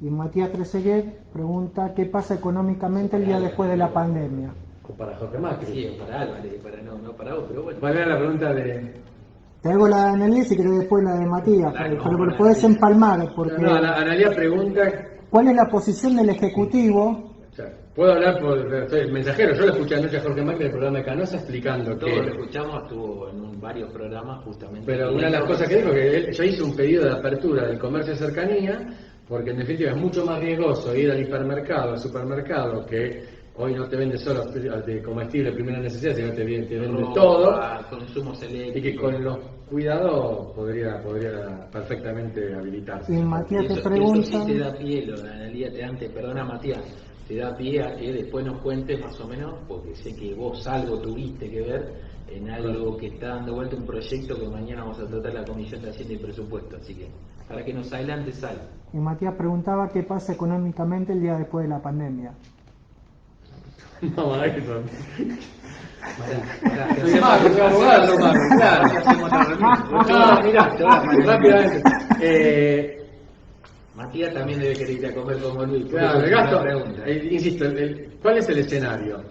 Y Matías Trezeguet pregunta: ¿qué pasa económicamente el día después de la pandemia? O para Jorge Macri. Sí, o para Álvarez, no para vos, pero bueno. ¿Cuál era la pregunta de...? Te hago la de Analia y si querés después la de Matías, Claro, pero no, lo podés empalmar, porque No, Analia pregunta... ¿cuál es la posición del Ejecutivo O sea, Puedo hablar soy el mensajero. Yo lo escuché anoche a Jorge Macri en el programa de Canosa explicando Todos que... lo escuchamos, estuvo en varios programas justamente. Pero una de las cosas que dijo que yo hice un pedido de apertura del comercio de cercanía, porque en definitiva es mucho más riesgoso ir al hipermercado, al supermercado, que hoy no te vende solo de comestible de primera necesidad, sino te vende todo, consumos eléctricos. y que con los cuidados podría perfectamente habilitarse. Y Matías te Eso pregunta... sí te da pie, lo de Analía, perdona Matías, te da pie a que después nos cuentes más o menos, porque sé que vos algo tuviste que ver en algo que está dando vuelta, un proyecto que mañana vamos a tratar en la Comisión de Hacienda y Presupuesto, así que para que nos adelantes algo. Y Matías preguntaba qué pasa económicamente el día después de la pandemia. No, eso. Soy Mago, soy abogado, claro. Mirá, rápidamente. Matías también debe querer ir a comer como Luis. Claro, el gasto, insisto, ¿cuál es el escenario?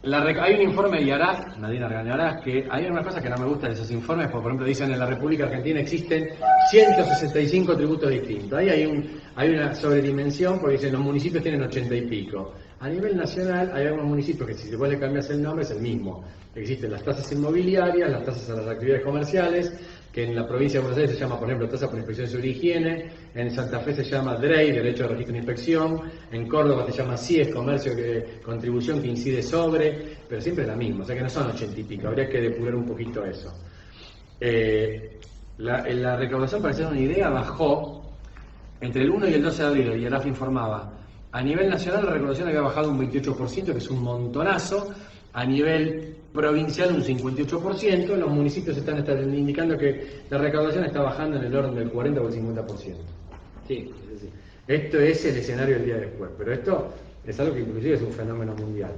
Hay un informe de IARAC, Nadine Argañarás, que hay algunas cosas que no me gustan de esos informes, porque por ejemplo dicen en la República Argentina existen 165 tributos distintos. Ahí hay una sobredimensión, porque dicen los municipios tienen 80 y pico. A nivel nacional hay algunos municipios que si vos le cambias el nombre es el mismo. Existen las tasas inmobiliarias, las tasas a las actividades comerciales, que en la provincia de Buenos Aires se llama, por ejemplo, tasa por inspección de seguridad y higiene, en Santa Fe se llama DREI, Derecho de Registro de Inspección, en Córdoba se llama CIES, Comercio, contribución que incide sobre, pero siempre es la misma, o sea que no son 80 y pico, habría que depurar un poquito eso. La recaudación, para hacer una idea, bajó entre el 1 y el 12 de abril, y IARAF informaba, a nivel nacional la recaudación había bajado un 28%, que es un montonazo. A nivel provincial un 58%, los municipios están indicando que la recaudación está bajando en el orden del 40 o el 50%. Sí. Esto es el escenario del día después, pero esto es algo que inclusive es un fenómeno mundial.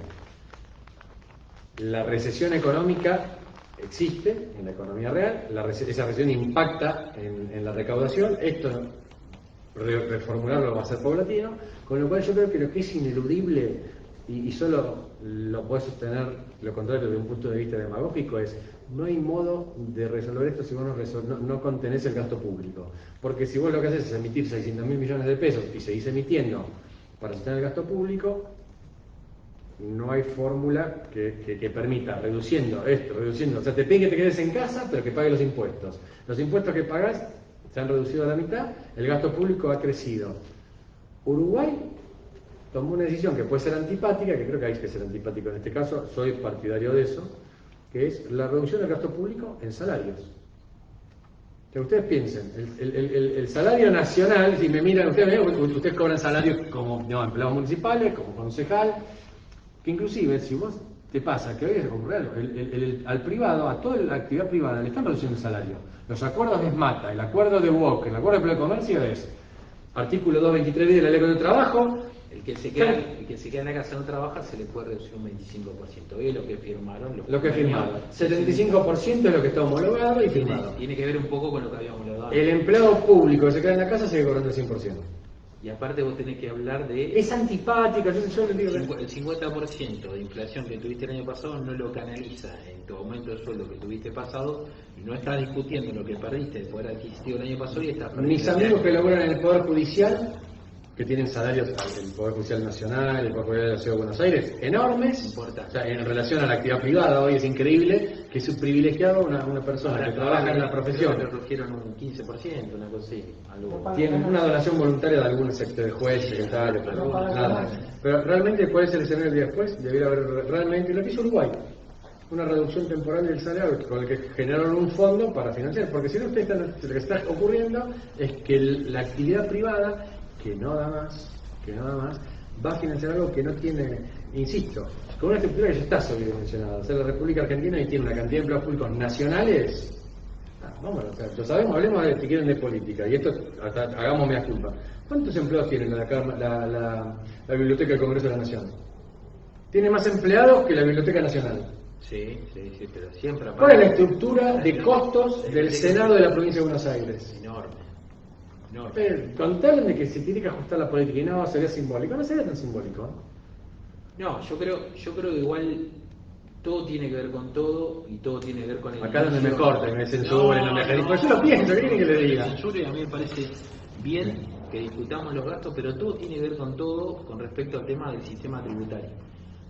La recesión económica existe en la economía real, esa recesión impacta en la recaudación, esto reformularlo va a ser paulatino, con lo cual yo creo que lo que es ineludible y solo lo puede sostener lo contrario desde un punto de vista demagógico es no hay modo de resolver esto si vos no contenés el gasto público, porque si vos lo que haces es emitir 600.000 millones de pesos y seguís emitiendo para sostener el gasto público, no hay fórmula que permita reduciendo, o sea, te piden que te quedes en casa pero que pagues los impuestos que pagás se han reducido a la mitad, el gasto público ha crecido. Uruguay tomó una decisión que puede ser antipática, que creo que hay que ser antipático en este caso, soy partidario de eso, que es la reducción del gasto público en salarios. Que ustedes piensen, el salario nacional, si me miran, ustedes cobran salarios como empleados municipales, como concejal, que inclusive si vos te pasa que hoy es ocurrido al privado, a toda la actividad privada le están reduciendo el salario. Los acuerdos de SMATA, el acuerdo de WOC, el acuerdo de empleo de comercio es artículo 223 de la ley de trabajo. El que se queda en la casa no trabaja se le puede reducir un 25%. Hoy es lo que firmaron. Lo que firmaron. 75% es lo que está homologado y firmado. Tiene que ver un poco con lo que habíamos hablado. El empleado público que se queda en la casa sigue cobrando el 100%. Y aparte vos tenés que hablar de... Es antipática, yo le digo... El 50% de inflación que tuviste el año pasado no lo canaliza en tu aumento de sueldo que tuviste pasado y no estás discutiendo lo que perdiste de poder adquisitivo el año pasado y estás perdiendo. Mis amigos que laburan en el Poder Judicial, que tienen salarios del Poder Judicial Nacional, el Poder Judicial de la Ciudad de Buenos Aires, enormes, o sea, en relación a la actividad privada, hoy es increíble que es un privilegiado una persona que trabaja en la profesión. Pero redujeron un 15%, una cosa así. Tienen una donación voluntaria de algunos sectores, jueces, secretarios, pero nada. Pero realmente, ¿cuál es el escenario del día después? Debería haber realmente lo que hizo Uruguay. Una reducción temporal del salario con el que generaron un fondo para financiar, porque si no, lo que está ocurriendo es que la actividad privada que no da más, va a financiar algo que no tiene, insisto, con una estructura que ya está sobredimensionada. O sea, la República Argentina hoy tiene una cantidad de empleados públicos nacionales, vámonos, o sea, lo sabemos, hablemos de, si quieren, de política, y esto, hagamos mea culpa. ¿Cuántos empleados tiene la Biblioteca del Congreso de la Nación? Tiene más empleados que la Biblioteca Nacional. Sí, pero siempre... ¿Cuál es la estructura de costos del Senado de la Provincia de Buenos Aires? Enorme. Contarle de que se tiene que ajustar la política y no sería simbólico, no sería tan simbólico. No, yo creo que igual todo tiene que ver con todo y todo tiene que ver con el... Acá donde me corten, me censuren, no me dejen. Pues yo lo pienso, ¿qué quieren que le diga? Censura y a mí me parece bien que discutamos los gastos, pero todo tiene que ver con todo con respecto al tema del sistema tributario.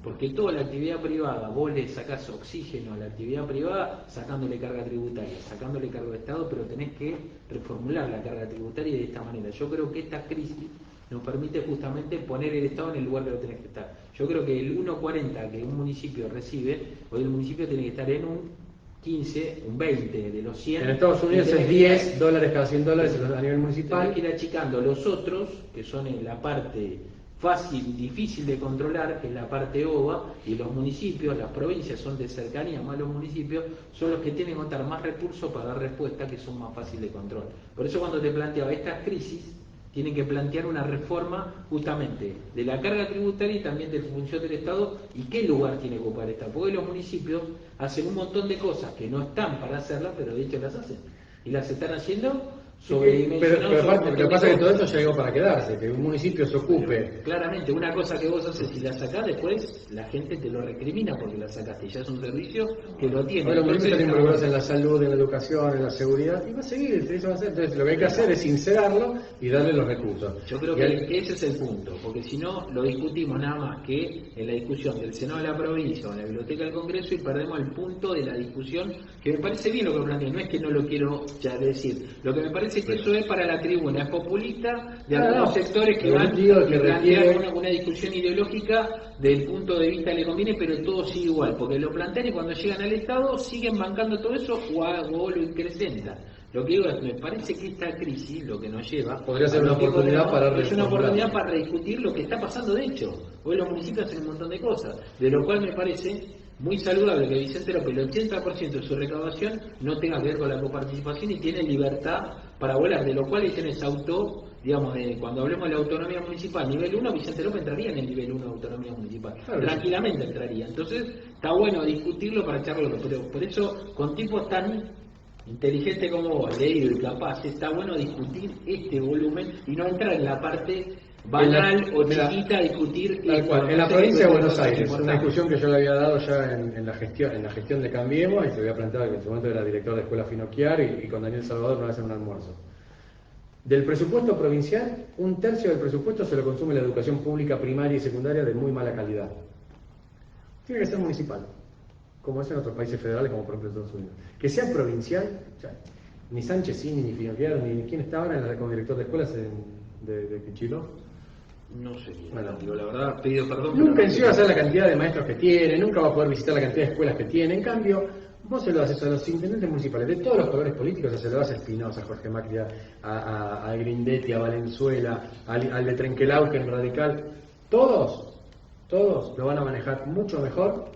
Porque toda la actividad privada, vos le sacás oxígeno a la actividad privada sacándole carga tributaria, sacándole carga de Estado, pero tenés que reformular la carga tributaria de esta manera. Yo creo que esta crisis nos permite justamente poner el Estado en el lugar que lo tenés que estar. Yo creo que el 1,40 que un municipio recibe, hoy el municipio tiene que estar en un 15, un 20 de los 100. En Estados Unidos es $10 cada $100 a nivel municipal. Tenés que ir achicando los otros, que son en la parte fácil, difícil de controlar, que es la parte OVA, y los municipios, las provincias son de cercanía, más los municipios, son los que tienen que contar más recursos para dar respuesta, que son más fáciles de control. Por eso cuando te planteaba estas crisis, tienen que plantear una reforma justamente de la carga tributaria y también de la función del Estado y qué lugar tiene que ocupar esta. Porque los municipios hacen un montón de cosas que no están para hacerlas, pero de hecho las hacen. Y las están haciendo pero aparte, lo que pasa es que todo esto ya llegó para quedarse, que un municipio se ocupe. Claramente, una cosa que vos haces y la sacás, después la gente te lo recrimina porque la sacaste. Ya es un servicio que lo tiene. Bueno, los municipios están involucrados en la salud, en la educación, en la seguridad, y va a seguir, eso va a ser. Entonces, lo que hay que hacer es sincerarlo y darle los recursos. Yo creo que ese es el punto, porque si no, lo discutimos nada más que en la discusión del Senado de la provincia o en la Biblioteca del Congreso y perdemos el punto de la discusión, que me parece bien lo que planteé, no es que no lo quiero ya decir, lo que me parece que eso es para la tribuna, es populista de algunos sectores que van a plantear una discusión ideológica del punto de vista que le conviene, pero todo sigue igual, porque lo plantean y cuando llegan al Estado siguen bancando todo eso o lo incrementan. Lo que digo es, me parece que esta crisis, lo que nos lleva... Podría ser una oportunidad para rediscutir lo que está pasando de hecho. Hoy los municipios hacen un montón de cosas, de lo cual me parece muy saludable que Vicente López, el 80% de su recaudación no tenga que ver con la coparticipación y tiene libertad para volar, de lo cual ellos en ese digamos, cuando hablemos de la autonomía municipal, nivel 1, Vicente López entraría en el nivel 1 de autonomía municipal, claro, tranquilamente entraría. Entonces, está bueno discutirlo para echarlo, pero por eso, con tipos tan inteligentes como vos, leído y capaz, está bueno discutir este volumen y no entrar en la parte banal o chiquita, discutir tal cual. En la provincia de Buenos Aires, una discusión que yo le había dado ya en la gestión de Cambiemos, y se había planteado que en ese momento era director de Escuela Finocchiar y con Daniel Salvador nos hacen un almuerzo. Del presupuesto provincial, 1/3 del presupuesto se lo consume la educación pública primaria y secundaria de muy mala calidad. Tiene que ser municipal, como es en otros países federales, como por ejemplo Estados Unidos. Que sea provincial, o sea, ni Sanchezini, ni Finocchiar, ni quién está ahora como director de escuelas de Pichiló. No sé, bueno, digo, la verdad, pido perdón. Nunca encima va a ser la cantidad de maestros que tiene, nunca va a poder visitar la cantidad de escuelas que tiene. En cambio, vos se lo haces a los intendentes municipales de todos los colores políticos, se lo haces a Espinosa, a Jorge Macri, a Grindetti, a Valenzuela, al de Trenquelauquen radical. Todos lo van a manejar mucho mejor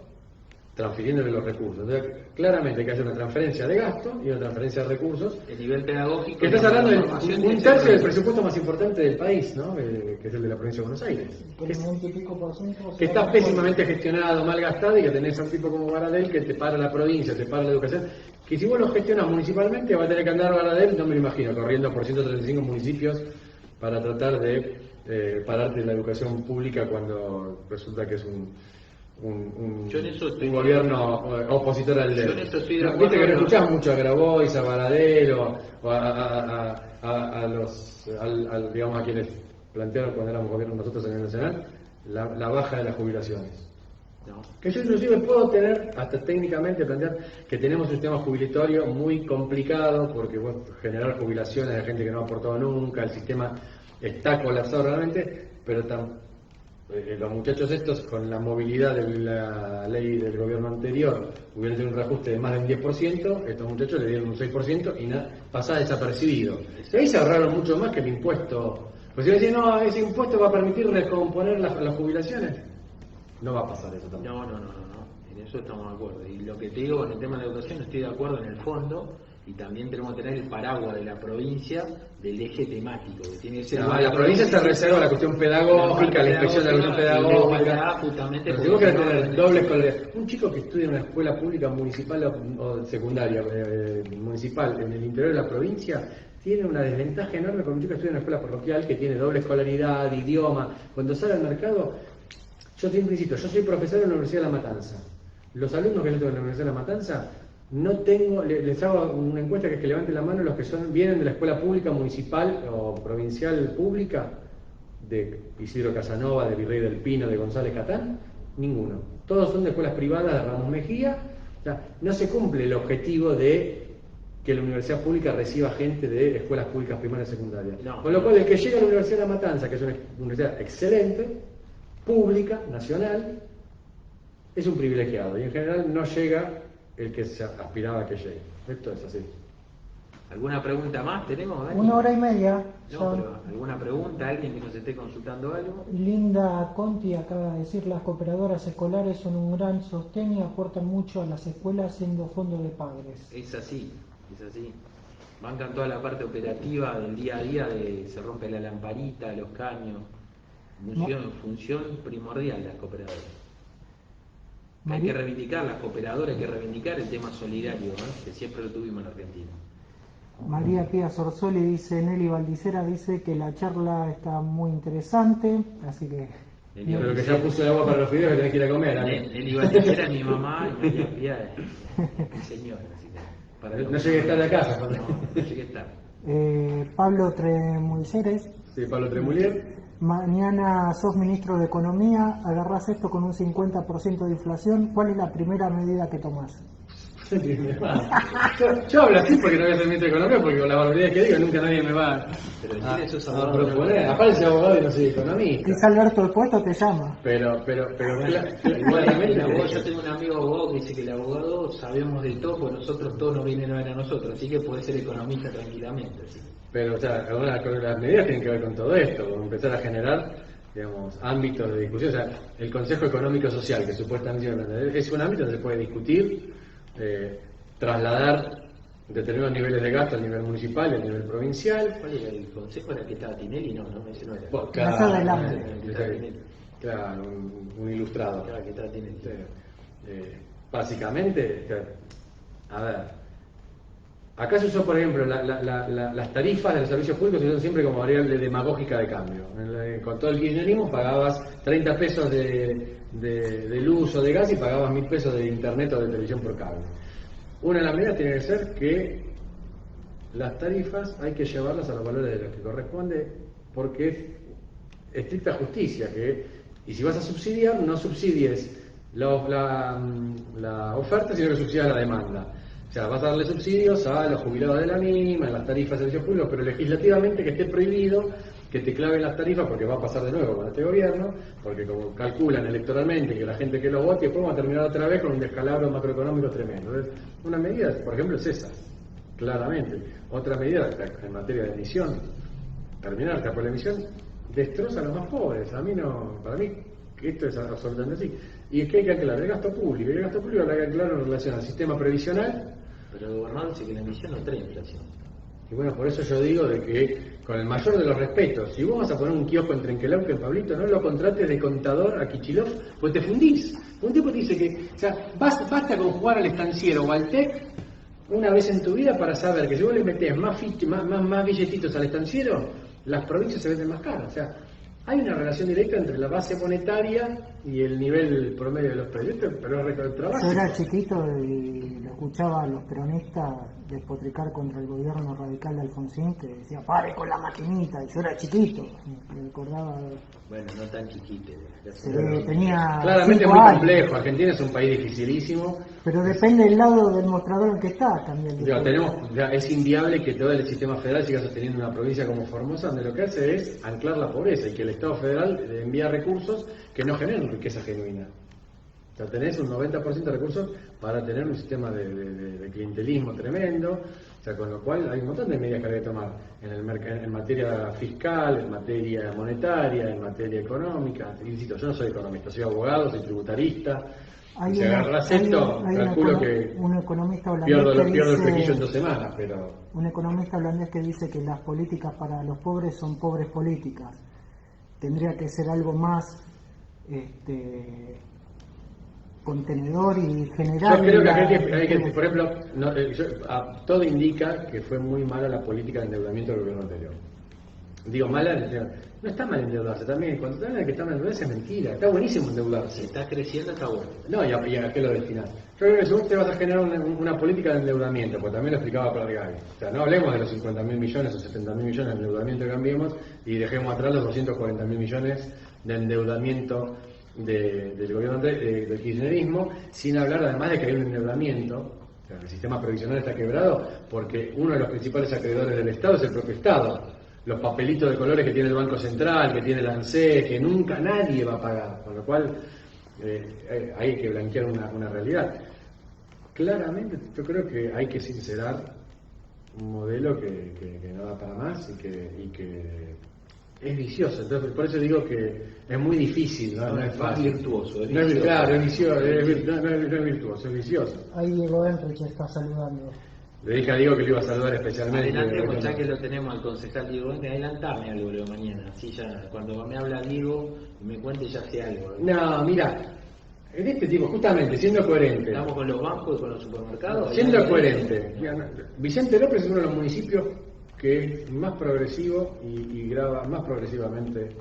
transfiriéndole los recursos. Entonces, claramente hay que hacer una transferencia de gasto y una transferencia de recursos. El nivel pedagógico. Que estás hablando de 1/3 del presupuesto más importante del país, ¿no? Que es el de la provincia de Buenos Aires. Que está pésimamente gestionado, mal gastado, y que tenés a un tipo como Baradel que te para la provincia, te para la educación. Que si vos lo gestionas municipalmente, va a tener que andar Baradel, no me lo imagino, corriendo por 135 municipios para tratar de pararte la educación pública cuando resulta que es un gobierno opositor al de él. Viste que no escuchás mucho a Grabois, a Baradel o digamos a quienes plantearon cuando éramos gobierno nosotros a nivel nacional la baja de las jubilaciones. No. Que yo inclusive puedo tener, hasta técnicamente plantear que tenemos un sistema jubilatorio muy complicado porque generar jubilaciones de gente que no ha aportado nunca, el sistema está colapsado realmente, pero los muchachos estos, con la movilidad de la ley del gobierno anterior, hubieran tenido un reajuste de más del 10%, estos muchachos le dieron un 6% y pasaba desapercibido. Y ahí se ahorraron mucho más que el impuesto. Pues si decís, no, ese impuesto va a permitir recomponer las jubilaciones, no va a pasar eso tampoco. No, en eso estamos de acuerdo. Y lo que te digo con el tema de la educación, estoy de acuerdo en el fondo. Y también tenemos que tener el paraguas de la provincia del eje temático, que tiene que ser... la provincia se reserva la cuestión pedagógica, la inspección de la cuestión pedagógica. Justamente pero si vos querés tener doble escolaridad, un chico que estudia en una escuela pública municipal o secundaria municipal en el interior de la provincia tiene una desventaja enorme con un chico que estudia en una escuela parroquial que tiene doble escolaridad, idioma. Cuando sale al mercado, yo siempre insisto, yo soy profesor en la Universidad de La Matanza. Los alumnos que yo tengo en la Universidad de La Matanza no tengo, les hago una encuesta que es que levanten la mano los que vienen de la escuela pública municipal o provincial pública, de Isidro Casanova, de Virrey del Pino, de González Catán. Ninguno. Todos son de escuelas privadas de Ramos Mejía. O sea, no se cumple el objetivo de que la universidad pública reciba gente de escuelas públicas primarias y secundarias. No. Con lo cual, el que llega a la Universidad de La Matanza, que es una universidad excelente, pública, nacional, es un privilegiado. Y en general no llega el que se aspiraba a que llegue. Esto es así. ¿Alguna pregunta más tenemos, Dani? 1 hora y media. No, pero ¿alguna pregunta? ¿Alguien que nos esté consultando algo? Linda Conti acaba de decir: las cooperadoras escolares son un gran sostén y aportan mucho a las escuelas siendo fondo de padres. Es así. Bancan toda la parte operativa del día a día, se rompe la lamparita, los caños. Función primordial de las cooperadoras. Hay que reivindicar las cooperadoras, hay que reivindicar el tema solidario, que siempre lo tuvimos en Argentina. María Pía Sorsoli dice: Nelly Valdicera dice que la charla está muy interesante, así que... Pero que ya puso el agua para los fideos que tenés que ir a comer. Nelly Valdicera es mi mamá y María Pía es mi señora. Así que no llegué a estar a casa. No llegué a estar. Pablo Tremulceres. Sí, Pablo Tremulier. Mañana sos ministro de Economía, agarrás esto con un 50% de inflación. ¿Cuál es la primera medida que tomás? Yo hablo así porque no voy a ser ministro de Economía, porque con la barbaridad que digo nunca nadie me va a proponer. Aparte soy abogado y no soy economista. Quizá Alberto el puesto te llama. Pero igualmente, yo tengo un amigo abogado que dice que el abogado sabemos de todo, porque nosotros todos nos vienen a ver a nosotros, así que puede ser economista tranquilamente. ¿Sí? Pero, o sea, las medidas tienen que ver con todo esto, con empezar a generar, digamos, ámbitos de discusión. O sea, el Consejo Económico Social, que supuestamente es un ámbito donde se puede discutir, trasladar determinados niveles de gasto al nivel municipal y al nivel provincial. ¿Cuál era el consejo? ¿Era que estaba Tinelli? No, ese no era. Claro, un ilustrado. Claro, que estaba Tinelli. Básicamente, a ver, acá se usó, por ejemplo, las tarifas de los servicios públicos se usan siempre como variable demagógica de cambio. Con todo el kirchnerismo pagabas 30 pesos de luz o de gas y pagabas 1.000 pesos de internet o de televisión por cable. Una de las medidas tiene que ser que las tarifas hay que llevarlas a los valores de los que corresponde, porque es estricta justicia, y si vas a subsidiar, no subsidies la oferta, sino que subsidias la demanda. O sea, vas a darle subsidios a los jubilados de la misma, en las tarifas de servicios públicos, pero legislativamente que esté prohibido que te claven las tarifas, porque va a pasar de nuevo con este gobierno, porque como calculan electoralmente que la gente que los vote, después vamos a terminar otra vez con un descalabro macroeconómico tremendo. Entonces, una medida, por ejemplo, es esa, claramente. Otra medida en materia de emisión, terminar por la emisión, destroza a los más pobres. Para mí, esto es absolutamente así. Y es que hay que aclarar el gasto público. Y el gasto público hay que aclarar en relación al sistema previsional. Pero el gobernador dice que la emisión no trae inflación. Y bueno, por eso yo digo de que, con el mayor de los respetos, si vos vas a poner un kiosco en Trenquelauquen, Pablito, no lo contrates de contador a Kichilov, pues te fundís. Un tipo te dice que, o sea, basta con jugar al estanciero o al TEC una vez en tu vida para saber que si vos le metés más billetitos al estanciero, las provincias se venden más caras. O sea, hay una relación directa entre la base monetaria y el nivel promedio de los precios, pero es trabajo. Yo era chiquito y lo escuchaba a los peronistas despotricar contra el gobierno radical de Alfonsín, que decía: pare con la maquinita. Y yo era chiquito, me recordaba. Bueno, no tan chiquito. Tenía claramente es muy complejo. Argentina es un país dificilísimo. Pero depende del lado del mostrador en que está también. Es inviable que todo el sistema federal siga sosteniendo una provincia como Formosa, donde lo que hace es anclar la pobreza y que el Estado federal envía recursos que no generan riqueza genuina. O sea, tenés un 90% de recursos para tener un sistema de clientelismo tremendo. O sea, con lo cual hay un montón de medidas que hay que tomar en materia fiscal, en materia monetaria, en materia económica. Insisto, yo no soy economista, soy abogado, soy tributarista. Si agarras esto, calculo que un economista pierdo el flequillo en 2 semanas, pero... Un economista holandés que dice que las políticas para los pobres son pobres políticas. Tendría que ser algo más contenedor y general. Yo creo que hay que por ejemplo, todo indica que fue muy mala la política de endeudamiento del gobierno anterior. Digo, mala, no está mal endeudarse también. Cuando te hablan de que está mal endeudarse es mentira. Está buenísimo endeudarse. Si está creciendo, está bueno. No, ¿y a qué lo destinas? Yo creo que según te vas a generar una política de endeudamiento, porque también lo explicaba Plargay. O sea, no hablemos de los 50.000 millones o 70.000 millones de endeudamiento que cambiemos y dejemos atrás los 240.000 millones de endeudamiento del gobierno del kirchnerismo, sin hablar además de que hay un endeudamiento. O sea, el sistema previsional está quebrado porque uno de los principales acreedores del Estado es el propio Estado. Los papelitos de colores que tiene el Banco Central, que tiene el ANSES, que nunca nadie va a pagar, con lo cual hay que blanquear una realidad. Claramente yo creo que hay que sincerar un modelo que no da para más y que es vicioso. Entonces, por eso digo que es muy difícil, no es fácil. Virtuoso, no es, claro, es vicioso, no es virtuoso, es vicioso. Ahí Diego Enrich está saludando. Le dije a Diego que lo iba a saludar especialmente. Adelantemos, ya que lo tenemos al concejal Diego, adelantarme algo de mañana, así ya cuando me habla Diego y me cuente ya sé algo. No, mira, en este tipo, justamente, siendo coherente. Estamos con los bancos y con los supermercados. Siendo coherente. Vicente López es uno de los municipios que es más progresivo y graba más progresivamente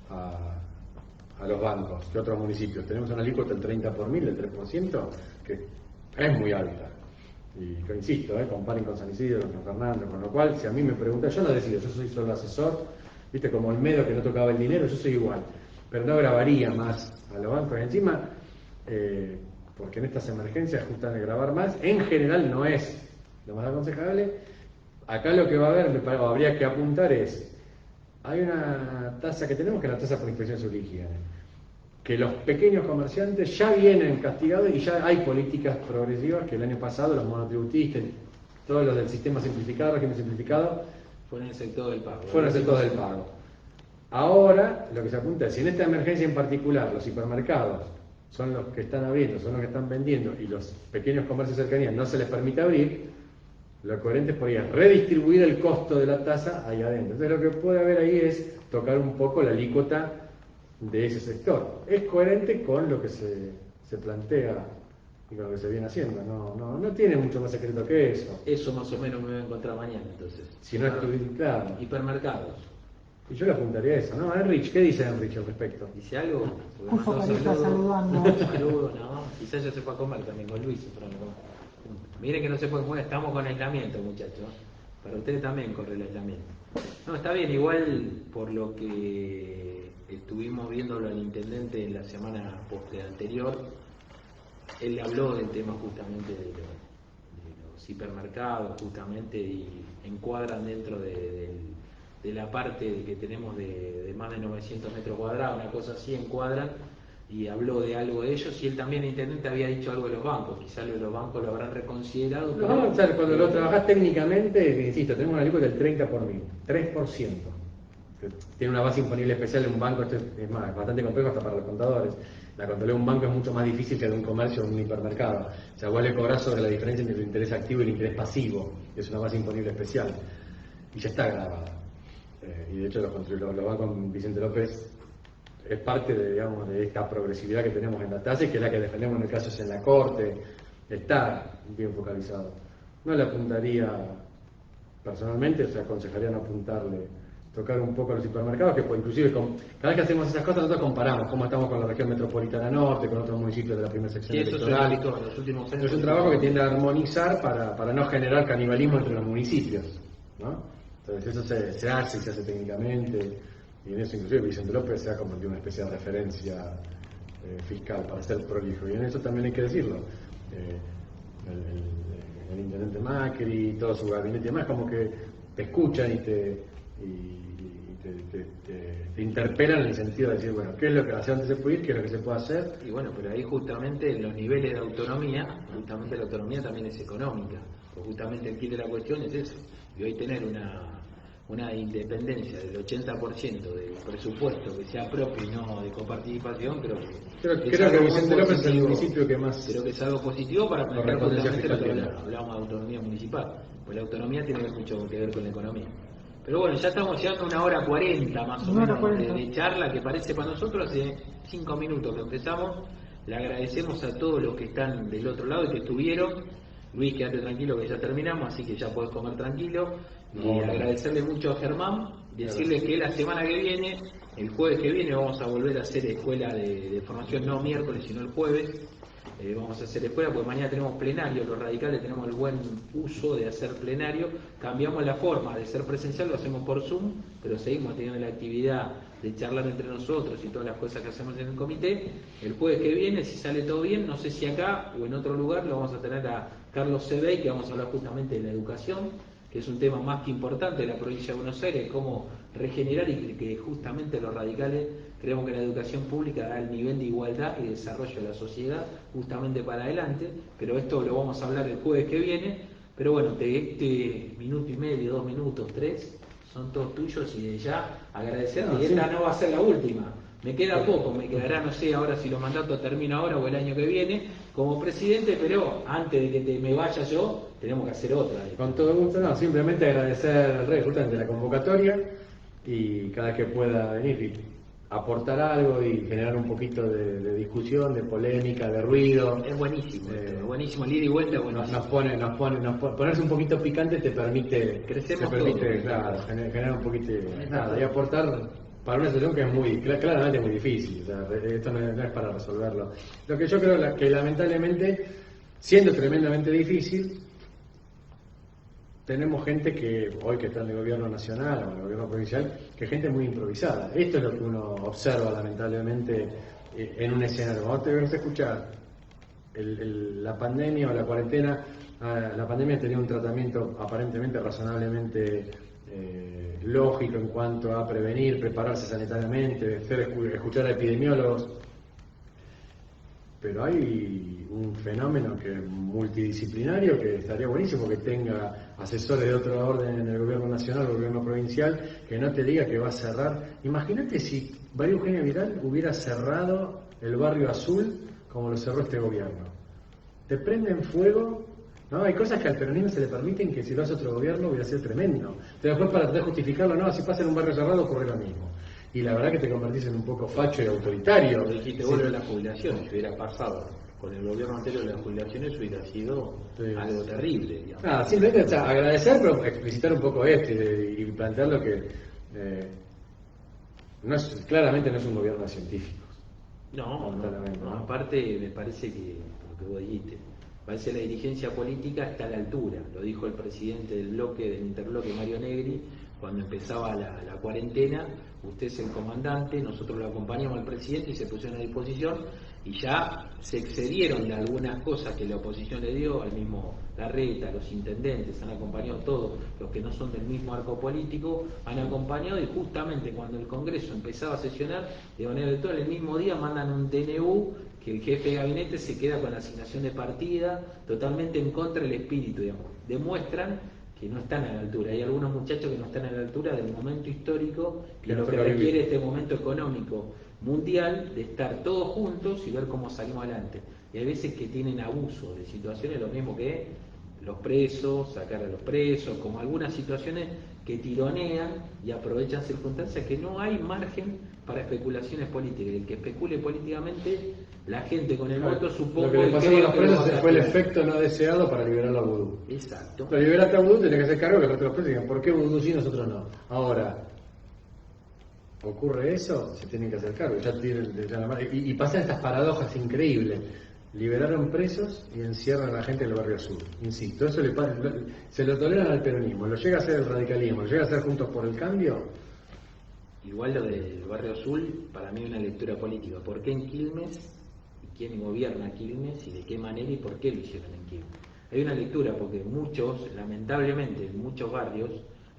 a los bancos que otros municipios. Tenemos una alícuota del 30 por mil, del 3%, que es muy alta. Y insisto, comparen con San Isidro, con Fernando, con lo cual, si a mí me preguntan, yo no decido, yo soy solo asesor, viste, como Olmedo que no tocaba el dinero, yo soy igual, pero no grabaría más a los bancos. Encima, porque en estas emergencias justamente grabar más, en general no es lo más aconsejable. Acá lo que va a haber, habría que apuntar es, hay una tasa que tenemos, que es la tasa por inspección sobre higiene, que los pequeños comerciantes ya vienen castigados y ya hay políticas progresivas que el año pasado los monotributistas, todos los del sistema simplificado, régimen simplificado, fueron el sector del pago. Fueron el sector del pago. Ahora lo que se apunta es, si en esta emergencia en particular los hipermercados son los que están abriendo, son los que están vendiendo y los pequeños comercios de cercanía no se les permite abrir, lo coherente es podría redistribuir el costo de la tasa ahí adentro. Entonces lo que puede haber ahí es tocar un poco la alícuota de ese sector. Es coherente con lo que se plantea y con lo que se viene haciendo. No tiene mucho más secreto que eso. Eso más o menos me voy a encontrar mañana entonces. Si no estuviera claro. Hipermercados. Y yo le apuntaría a eso, ¿no? Enrich, ¿qué dice Enrich al respecto? ¿Dice algo? Puso carita saludando. Saludos, no. Quizás ya se fue a comer también con Luis. Pero no. Miren que no se puede mover, estamos con aislamiento, muchachos. Para ustedes también corre el aislamiento. No, está bien, igual por lo que estuvimos viéndolo al intendente en la semana anterior, él habló del tema justamente de los hipermercados, justamente, y encuadran dentro de la parte que tenemos de más de 900 metros cuadrados, una cosa así, encuadran, y habló de algo de ellos, y él también, el intendente, había dicho algo de los bancos, quizás los bancos lo habrán reconsiderado. No, o sea, cuando lo trabajás técnicamente, insisto, tenemos una alícuota del 30 por mil, 3%. Tiene una base imponible especial en un banco, esto es más, bastante complejo hasta para los contadores. La contabilidad de un banco es mucho más difícil que de un comercio o de un hipermercado. O sea, vos le cobrás sobre la diferencia entre el interés activo y el interés pasivo, es una base imponible especial. Y ya está grabada. Y de hecho los bancos Vicente López es parte de esta progresividad que tenemos en la tasa y que es la que defendemos en el caso es en la Corte, está bien focalizado. No le apuntaría personalmente, o sea, aconsejaría no apuntarle, tocar un poco a los supermercados, que pues, inclusive cada vez que hacemos esas cosas nosotros comparamos cómo estamos con la región metropolitana norte, con otros municipios de la primera sección electoral. Los últimos años. Es un trabajo que tiende a armonizar para no generar canibalismo entre los municipios, ¿no? Entonces eso se hace técnicamente, y en eso inclusive Vicente López se ha convertido en una especie de referencia fiscal para ser prolijo, y en eso también hay que decirlo. El intendente Macri, todo su gabinete y demás, como que te escuchan y te interpelan en el sentido de decir, bueno, ¿qué es lo que hacia dónde se puede ir? ¿Qué es lo que se puede hacer? Y bueno, pero ahí justamente en los niveles de autonomía, justamente la autonomía también es económica, porque justamente el kit de la cuestión es eso, y hoy tener una independencia del 80% del presupuesto que sea propio y no de coparticipación, creo que Vicente López es el municipio que más... Creo que es algo positivo para manejar justamente lo que hablamos de autonomía municipal, pues la autonomía tiene mucho que ver con la economía. Pero bueno, ya estamos llegando a 1h40 más o menos de charla, que parece para nosotros hace 5 minutos que empezamos. Le agradecemos a todos los que están del otro lado y que estuvieron. Luis, quédate tranquilo que ya terminamos, así que ya podés comer tranquilo. Y agradecerle mucho a Germán, decirle que la semana que viene, el jueves que viene, vamos a volver a hacer escuela de formación, no miércoles, sino el jueves, vamos a hacer escuela, porque mañana tenemos plenario, los radicales tenemos el buen uso de hacer plenario, cambiamos la forma de ser presencial, lo hacemos por Zoom, pero seguimos teniendo la actividad de charlar entre nosotros y todas las cosas que hacemos en el comité. El jueves que viene, si sale todo bien, no sé si acá o en otro lugar, lo vamos a tener a Carlos Sebey, que vamos a hablar justamente de la educación, que es un tema más que importante de la provincia de Buenos Aires, cómo regenerar, y que justamente los radicales creemos que la educación pública da el nivel de igualdad y desarrollo de la sociedad justamente para adelante, pero esto lo vamos a hablar el jueves que viene. Pero bueno, de este minuto y medio, 2 minutos, 3, son todos tuyos, y de ya agradecerle, y esta no va a ser la última. Me queda poco, me quedará, no sé ahora si los mandatos terminan ahora o el año que viene como presidente, pero antes de que me vaya yo, tenemos que hacer otra. Con todo gusto, no, simplemente agradecer al Rey justamente la convocatoria, y cada vez que pueda venir y aportar algo y generar un poquito de discusión, de polémica, de ruido. Es buenísimo, buenísimo, el ida y vuelta, bueno. Ponerse un poquito picante te permite, crecemos claro, generar un poquito y aportar para una situación que es muy, claramente muy difícil. O sea, esto no es para resolverlo. Lo que yo creo que lamentablemente, siendo tremendamente difícil, tenemos gente que hoy que está en el gobierno nacional o en el gobierno provincial, que es gente muy improvisada. Esto es lo que uno observa lamentablemente en un escenario. Cuando te vas a escuchar la pandemia o la cuarentena, la pandemia tenía un tratamiento aparentemente razonablemente lógico en cuanto a prevenir, prepararse sanitariamente, escuchar a epidemiólogos. Pero hay un fenómeno que multidisciplinario que estaría buenísimo que tenga asesores de otro orden en el gobierno nacional o el gobierno provincial, que no te diga que va a cerrar. Imagínate si María Eugenia Vidal hubiera cerrado el barrio Azul como lo cerró este gobierno. Te prenden fuego, ¿no? Hay cosas que al peronismo se le permiten que si lo hace otro gobierno hubiera sido tremendo. Pero después, para poder justificarlo, no, si pasa en un barrio cerrado ocurre lo mismo. Y la verdad que te convertís en un poco facho y autoritario. Lo dijiste vos de las jubilaciones, si hubiera pasado con el gobierno anterior de las jubilaciones, hubiera sido algo terrible, digamos. Simplemente agradecer, pero explicitar un poco esto y plantearlo que claramente no es un gobierno de científicos. No, aparte me parece que, lo que vos dijiste, parece que la dirigencia política está a la altura, lo dijo el presidente del interbloque, Mario Negri, cuando empezaba la cuarentena. Usted es el comandante, nosotros lo acompañamos al presidente y se pusieron a disposición, y ya se excedieron de algunas cosas que la oposición le dio, al mismo Larreta, los intendentes, han acompañado todos los que no son del mismo arco político, han acompañado, y justamente cuando el Congreso empezaba a sesionar, de manera virtual, el mismo día mandan un DNU que el jefe de gabinete se queda con la asignación de partida, totalmente en contra del espíritu, digamos. Demuestran que no están a la altura. Hay algunos muchachos que no están a la altura del momento histórico y lo que requiere este momento económico mundial, de estar todos juntos y ver cómo salimos adelante. Y hay veces que tienen abuso de situaciones, lo mismo que los presos, sacar a los presos, como algunas situaciones que tironean y aprovechan circunstancias que no hay margen para especulaciones políticas. El que especule políticamente, la gente con el voto supongo lo que le pasó a los presos fue el efecto no deseado para liberar a Vudú. Exacto. Para liberar a Vudú tenés que hacer cargo que los otros presos digan, ¿por qué Vudú sí, nosotros no? Ahora, ocurre eso, se tienen que hacer cargo. Y pasan estas paradojas increíbles. Liberaron presos y encierran a la gente del barrio Azul. Insisto, eso se lo toleran al peronismo, lo llega a hacer el radicalismo, lo llega a hacer Juntos por el Cambio. Igual lo del barrio Azul, para mí es una lectura política. ¿Por qué en Quilmes? ¿Y quién gobierna Quilmes? ¿Y de qué manera? ¿Y por qué lo hicieron en Quilmes? Hay una lectura porque muchos, lamentablemente, en muchos barrios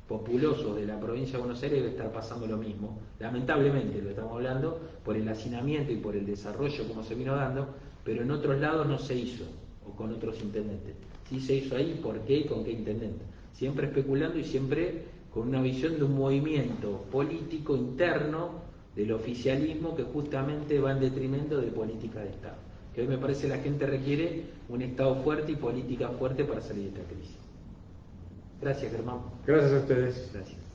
populosos de la provincia de Buenos Aires debe estar pasando lo mismo. Lamentablemente lo estamos hablando por el hacinamiento y por el desarrollo como se vino dando, pero en otros lados no se hizo, o con otros intendentes. Sí se hizo ahí, ¿por qué y con qué intendente? Siempre especulando y siempre con una visión de un movimiento político interno del oficialismo que justamente va en detrimento de política de Estado. Que hoy me parece la gente requiere un Estado fuerte y política fuerte para salir de esta crisis. Gracias, Germán. Gracias a ustedes. Gracias.